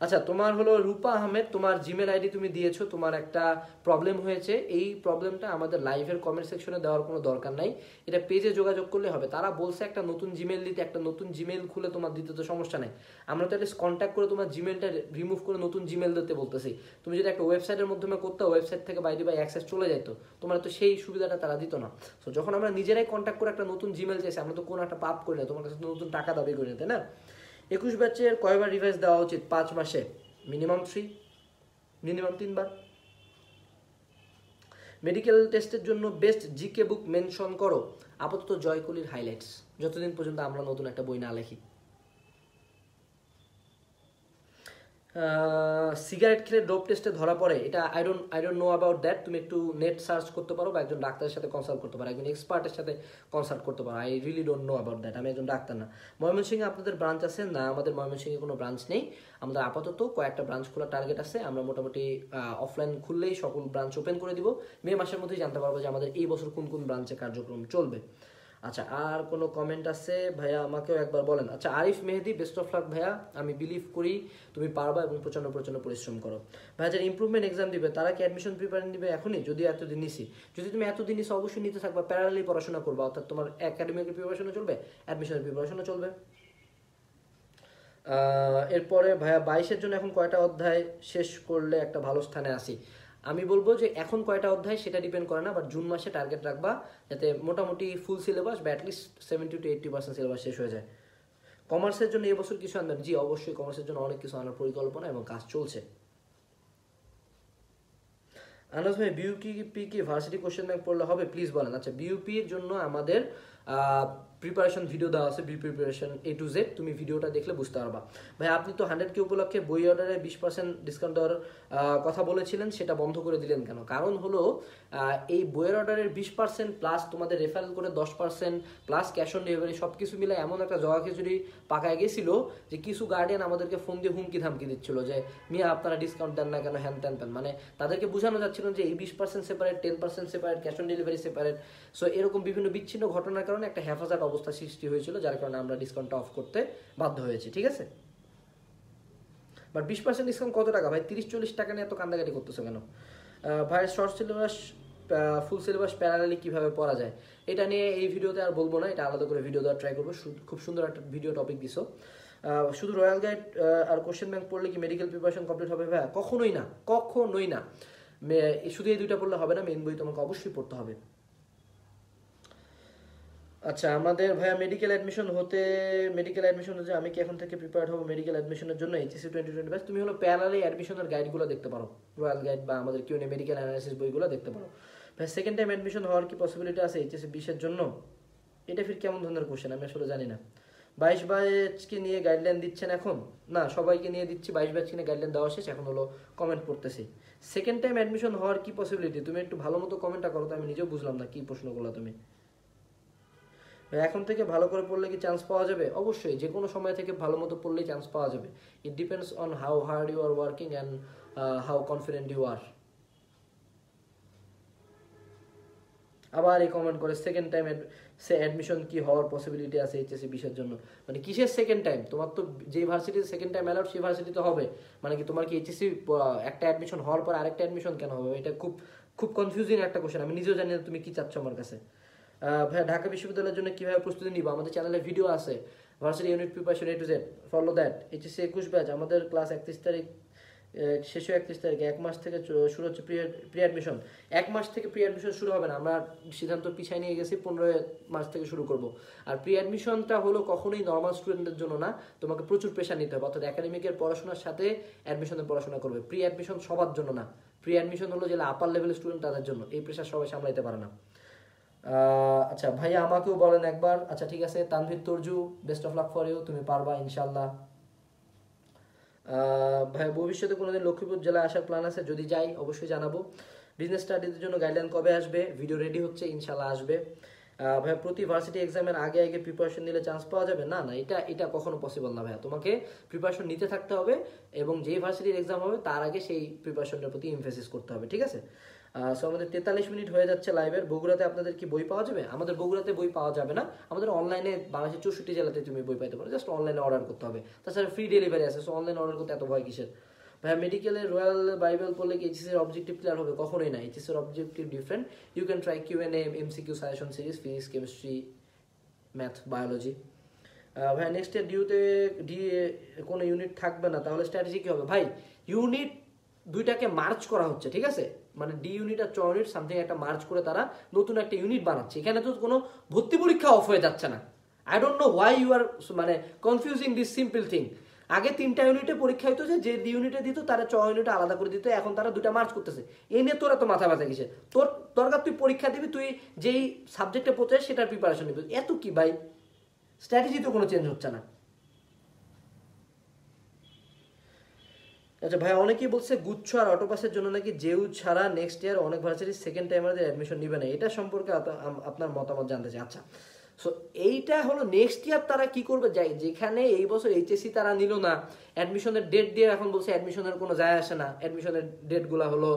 আচ্ছা, তোমার হলো রূপা আহমেদ, তোমার জিমেল আইডি তুমি দিয়েছো, তোমার একটা প্রবলেম হয়েছে। এই প্রবলেমটা আমাদের লাইভের কমেন্ট সেকশনে দেওয়ার কোনো দরকার নাই, এটা পেজে যোগাযোগ করলে হবে। তারা বলছে একটা নতুন জিমেল দিতে, একটা নতুন জিমেল খুলে তোমার দিতে তো সমস্যা নেই, আমরা তো অ্যাটলিস্ট কন্ট্যাক্ট করে তোমার জিমেলটা রিমুভ করে নতুন জিমেল দিতে বলতেছি। তুমি যদি একটা ওয়েবসাইটের মাধ্যমে করতে, ওয়েবসাইট থেকে বাইরে বাই অ্যাক্সেস চলে যেত, তোমার তো সেই সুবিধাটা তারা দিত না। তো যখন আমরা নিজেরাই কন্ট্যাক্ট করে একটা নতুন জিমেল চাইছি, আমরা তো কোনো একটা পাপ করি না, তোমার কাছে নতুন টাকা দাবি করি না, তাই না? 21 ব্যাচের কয়বার রিভাইজ দেওয়া উচিত? 5 মাসে মিনিমাম 3, মিনিমাম 3 বার। মেডিকেল টেস্টের জন্য বেস্ট জিকে বুক মেনশন করো। আপাতত জয়কলির হাইলাইটস, যতদিন পর্যন্ত আমরা নতুন একটা বই না লিখি। সিগারেট খেলে ডোপ টেস্টে ধরা পড়ে, এটা I don't know about that. তুমি একটু নেট সার্চ করতে পারো বা একজন ডাক্তারের সাথে কনসাল্ট করতে পারো, একজন এক্সপার্টের সাথে কনসাল্ট করতে পারো। I really don't know about that, আমি একজন ডাক্তার না। ময়মনসিংহে আপনাদের ব্রাঞ্চ আছে? না, আমাদের ময়মনসিংহে কোনো ব্রাঞ্চ নেই। আমাদের আপাতত কয়েকটা ব্রাঞ্চ খোলার টার্গেট আছে, আমরা মোটামুটি অফলাইন খুললেই সকল ব্রাঞ্চ ওপেন করে দিব। মে মাসের মধ্যেই জানতে পারবো যে আমাদের এই বছর কোন কোন ব্রাঞ্চে কার্যক্রম চলবে। আচ্ছা, আর কোনো কমেন্ট আছে? ভাইয়া আমাকেও একবার বলেন। আচ্ছা, আরিফ মেহেদি, বেস্ট অফ লাক ভাইয়া, আমি বিলিভ করি তুমি পারবা এবং প্রচণ্ড পরিশ্রম করো। ভাইয়া যারা ইমপ্রুভমেন্ট এক্সাম দিবে তারা কি অ্যাডমিশন প্রিপারেশন দিবে এখনই? যদি এতদিন নিছি, যদি তুমি এতদিন নিছো অবশ্যই নিতে থাকবা, প্যারালালি পড়াশোনা করবা, অর্থাৎ তোমার একাডেমিক প্রিপারেশনও চলবে, অ্যাডমিশনের প্রিপারেশনও চলবে। এরপরে ভাইয়া 22-এর জন্য এখন কয়টা অধ্যায় শেষ করলে একটা ভালো স্থানে আসি? আমি বলবো যে এখন কয়টা অধ্যায় সেটা ডিপেন্ড করে না, বাট জুন মাসে টার্গেট রাখবা যাতে মোটামুটি ফুল সিলেবাস বা অ্যাটলিস্ট 70 to 80% সিলেবাস শেষ হয়ে যায়। কমার্সের জন্য এবছর কিছু আনবেন? জি অবশ্যই, কমার্সের জন্য অনেক কিছু আনার পরিকল্পনা এবং কাজ চলছে। আনাস ভাই, বিউপি কি ভার্সিটি কোশ্চেন ব্যাংক পড়লে হবে? প্লিজ বলেন। আচ্ছা, বিউপির জন্য আমাদের প্রিপারেশন ভিডিও দেওয়া আছে, B preparation A to Z, তুমি ভিডিওটা দেখলে বুঝতে পারবা। ভাই আপনি তো 100K উপলক্ষে বই অর্ডারে 20% ডিসকাউন্ট দেওয়ার কথা বলেছিলেন, সেটা বন্ধ করে দিলেন কেন? কারণ হলো এই বইয়ের অর্ডারের 20% প্লাস তোমাদের রেফারেল করে 10% প্লাস ক্যাশ অন ডেলিভারি সব কিছু মিলে এমন একটা জগা খিচুড়ি পাকায় গেছিল যে কিছু গার্ডিয়ান আমাদেরকে ফোন দিয়ে হুমকি ধামকি দিচ্ছিল যে মিয়া আপনারা ডিসকাউন্ট দেন না কেন, হ্যান ত্যান প্যান, মানে তাদেরকে বোঝানো যাচ্ছিল যে এই 20% separate, 10% separate, cash on delivery separate. So এরকম বিভিন্ন বিচ্ছিন্ন ঘটনার কারণে একটা হেফাজত অবস্থা সৃষ্টি হয়েছিল, যার কারণে আমরা ডিসকাউন্টটা অফ করতে বাধ্য হয়েছি, ঠিক আছে? বাট 20% ডিসকাউন্ট কত টাকা ভাই? 30-40 টাকা নিয়ে এত কান্দাকাটি করতেছো কেন? ভাই short syllabus full syllabus parallelly কিভাবে পড়া যায়, এটা নিয়ে এই ভিডিওতে আর বলবো না, এটা আলাদা করে ভিডিও দেওয়ার ট্রাই করবো। খুব সুন্দর একটা ভিডিও টপিক দিছো। শুধু রয়্যাল গাইড আর কোশ্চেন ব্যাংক পড়লে কি মেডিকেল প্রিপারেশন কমপ্লিট হবে? ভাই কখনোই না, কখনোই না। শুধু এই দুইটা পড়লে হবে না, মেইন বই তোমাকে অবশ্যই পড়তে হবে। আচ্ছা আমাদের ভাইয়া মেডিকেল অ্যাডমিশন হচ্ছে, আমি কি এখন থেকে প্রিপেয়ার্ড হবো মেডিকেল অ্যাডমিশনের জন্য এইচএসসি 2025? তুমি হলো প্যারালালি অ্যাডমিশনের গাইডগুলো দেখতে পারো, রয়্যাল গাইড বা আমাদের কিউএনএ মেডিকেল অ্যানালাইসিস বইগুলো দেখতে পারো। ভাই সেকেন্ড টাইম অ্যাডমিশন হওয়ার কি পসিবিলিটি আছে এইচএসসি 20-এর জন্য? এটা ফির কেমন ধরনের কোশ্চেন, আমি আসলে জানি না। 22 ব্যাচকে নিয়ে গাইডলাইন দিচ্ছেন এখন? না, সবাইকে নিয়ে দিচ্ছি। 22 ব্যাচকে নিয়ে গাইডলাইন দেওয়া শেষ, এখন হলো কমেন্ট পড়তেছি। সেকেন্ড টাইম অ্যাডমিশন হওয়ার কি পসিবিলিটি, তুমি একটু ভালো মতো কমেন্টটা করো তো, আমি নিজেও বুঝলাম না কি প্রশ্নগুলো তুমি। এখন থেকে ভালো করে পড়লে কি চান্স পাওয়া যাবে? অবশ্যই, যে কোনো সময় থেকে ভালো মতো পড়লেই চান্স পাওয়া যাবে। It depends on how hard you are working and how confident you are. আবার এই কমেন্ট করে সেকেন্ড টাইম অ্যাডমিশন কি হওয়ার পসিবিলিটি আছে এইচএসসি 20-এর জন্য? মানে কিসের সেকেন্ড টাইম? তোমার তো যেই ভার্সিটিতে সেকেন্ড টাইম অ্যালাউড সেই ভার্সিটিতে হবে, মানে কি তোমার কি এইচএসসি একটা অ্যাডমিশন হওয়ার পর আরেকটা অ্যাডমিশন কেন হবে? এটা খুব খুব কনফিউজিং একটা কোশ্চেন, আমি নিজেও জানি না তুমি কি চাচ্ছ আমার কাছে। ভাইয়া ঢাকা বিশ্ববিদ্যালয়ের জন্য কিভাবে প্রস্তুতি নিব? আমাদের চ্যানেলে ভিডিও আছে, varsity unit preparation A to Z, follow that. HSC 21 batch আমাদের ক্লাস 31 তারিখ শেষ 31 তারিখে, 1 মাস থেকে শুরু হচ্ছে প্রি অ্যাডমিশন। 1 মাস থেকে প্রি অ্যাডমিশন শুরু হবে না, আমরা সিদ্ধান্ত পিছায় নিয়ে গেছি, 15 মাস থেকে শুরু করব। আর প্রি অ্যাডমিশনটা হলো কখনোই নর্মাল স্টুডেন্টদের জন্য না, তোমাকে প্রচুর প্রেশার নিতে হবে, অর্থাৎ একাডেমিকের পড়াশোনার সাথে অ্যাডমিশনের পড়াশোনা করবে। প্রি অ্যাডমিশন সবার জন্য না, প্রি অ্যাডমিশন হলো যেটা আপার লেভেলের স্টুডেন্ট তাদের জন্য, এই প্রেশার সবাই সামলাইতে পারে না। আচ্ছা ভাইয়া আমাকেও বলেন একবার। আচ্ছা ঠিক আছে, Tanvir Tarju, best of luck for you, তুমি পারবা ইনশাল্লাহ। ভাই ভবিষ্যতে কোনোদিন লক্ষ্মীপুর জেলায় আসার প্ল্যান আছে? যদি যাই অবশ্যই জানাবো। বিজনেস স্টাডিজের জন্য গাইডলাইন কবে আসবে? ভিডিও রেডি হচ্ছে, ইনশাল্লাহ আসবে। ভাই প্রতি ভার্সিটি এক্সামের আগে আগে প্রিপারেশন নিলে চান্স পাওয়া যাবে? না না, এটা কখনো পসিবল না ভাইয়া, তোমাকে প্রিপারেশন নিতে থাকতে হবে এবং যেই ভার্সিটির এক্সাম হবে তার আগে সেই প্রিপারেশনটার প্রতি এমফেসিস করতে হবে, ঠিক আছে? সো আমাদের 43 মিনিট হয়ে যাচ্ছে লাইভের। বগুড়াতে আপনাদের কি বই পাওয়া যাবে? আমাদের বগুড়াতে বই পাওয়া যাবে না, আমাদের অনলাইনে বাংলাদেশের 64 জেলাতে তুমি বই পাইতে পারো, জাস্ট অনলাইনে অর্ডার করতে হবে। তাছাড়া ফ্রি ডেলিভারি আছে, সো অনলাইনে অর্ডার করতে এত ভয় কিসের? ভাইয়া মেডিকেলের রয়্যাল বাইবেল পড়লে কি এইচএসসির অবজেক্টিভ ক্লিয়ার হবে? কখনোই না, এইচএসসির objective different. You can try QnA, MCQ suggestion series, physics, chemistry, math, biology. ভাই নেক্সট ইয়ার ডি কোনো ইউনিট থাকবে না, তাহলে স্ট্র্যাটেজি কি হবে? ভাই ইউনিট দুইটাকে মার্চ করা হচ্ছে, ঠিক আছে? মানে ডি ইউনিট আর চ ইউনিট সামথিং একটা মার্চ করে তারা নতুন একটা ইউনিট বানাচ্ছে, এখানে তো কোনো ভর্তি পরীক্ষা অফ হয়ে যাচ্ছে না। I don't know why you are মানে কনফিউজিং দিস সিম্পল থিং। আগে 3টা ইউনিটে পরীক্ষা হতো, যে ডি ইউনিটে দিত তারা চ ইউনিটে আলাদা করে দিত, এখন তারা দুটা মার্চ করতেছে। এই নিয়ে তোরা তো মাথা ব্যথা কিসে? তোর দরকার তুই পরীক্ষা দিবি, তুই যেই সাবজেক্টে পড়তে সেটার প্রিপারেশন নিবি, এত কি ভাই? স্ট্র্যাটেজি তো কোনো চেঞ্জ হচ্ছে না। আচ্ছা ভাই অনেকেই বলছে গুচ্ছ আর অটোপাসের জন্য নাকি জেউ ছাড়া নেক্সট ইয়ার অনেক ভার্সিটি সেকেন্ড টাইমারদের অ্যাডমিশন নিবে না, এটা সম্পর্কে আপনার মতামত জানতে চাই। আচ্ছা সো এইটা হলো নেক্সট ইয়ার তারা কি করবে, যেখানে এই বছর এইচএসসি তারা নিল না, অ্যাডমিশনের ডেট দিয়ে এখন বলছে অ্যাডমিশনের কোনো যায় আসে না, অ্যাডমিশনের ডেটগুলো হলো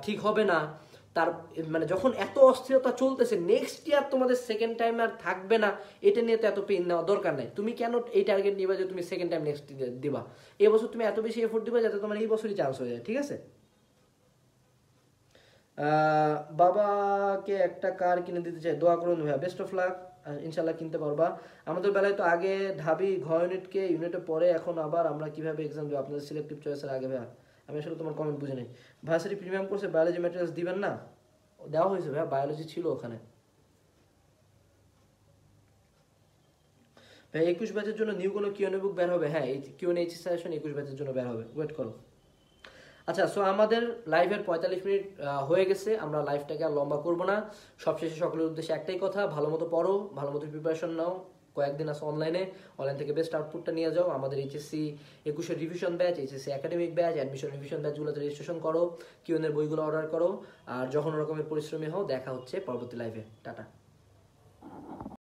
ঠিক হবে না। তার মানে যখন এত অস্থিরতা চলতেছে, নেক্সট ইয়ার তোমাদের সেকেন্ড টাইম আর থাকবে না, এটা নিয়ে তো এত পেন নেওয়া দরকার নাই। তুমি কেন এই টার্গেট নিবা যে তুমি সেকেন্ড টাইম নেক্সট দিবা? এই বছর তুমি এত বেশি এফোর্ট দিবা যাতে তোমার এই বছরই চান্স হয়ে যায়, ঠিক আছে? বাবাকে একটা কার কিনে দিতে চাই, দোয়া করুন ভাইয়া, বেস্ট অফ লাক, ইনশাল্লাহ কিনতে পারবা। আমাদের বেলায় তো আগে ঢাবি ঘ ইউনিটকে ইউনিটে পরে, এখন আবার আমরা কিভাবে এক্সাম দেবো আপনাদের সিলেক্টিভ চয়েসের আগে? ভাইয়া আমি আসলে তোমার কমেন্ট বুঝে নেই। ভার্সিটি প্রিমিয়াম কোর্সে বায়োলজি ম্যাটেরিয়ালস দিবেন না? দেওয়া হয়েছে ভাইয়া, বায়োলজি ছিল ওখানে। ভাই 21 ব্যাচের জন্য নিউ কোনো কিউএনএ বুক বের হবে? হ্যাঁ, এই কিউএনএ এইচএস সাজেশন 21 ব্যাচের জন্য বের হবে, ওয়েট করো। আচ্ছা সো আমাদের লাইভের 45 মিনিট হয়ে গেছে, আমরা লাইভটাকে আর লম্বা করবো না। সবশেষে সকলের উদ্দেশ্যে একটাই কথা, ভালো মতো পড়ো, ভালো মতো প্রিপারেশন নাও, কয়েকদিন আছে অনলাইনে, অনলাইন থেকে বেস্ট আউটপুটটা নিয়ে যাও। আমাদের এইচএসসি 21-এর revision batch, HSC academic batch, admission revision ব্যাচগুলোতে রেজিস্ট্রেশন করো, কিউএনএর বইগুলো অর্ডার করো, আর যখন রকমের পরিশ্রমী হও, দেখা হচ্ছে পরবর্তী লাইভে। টাটা।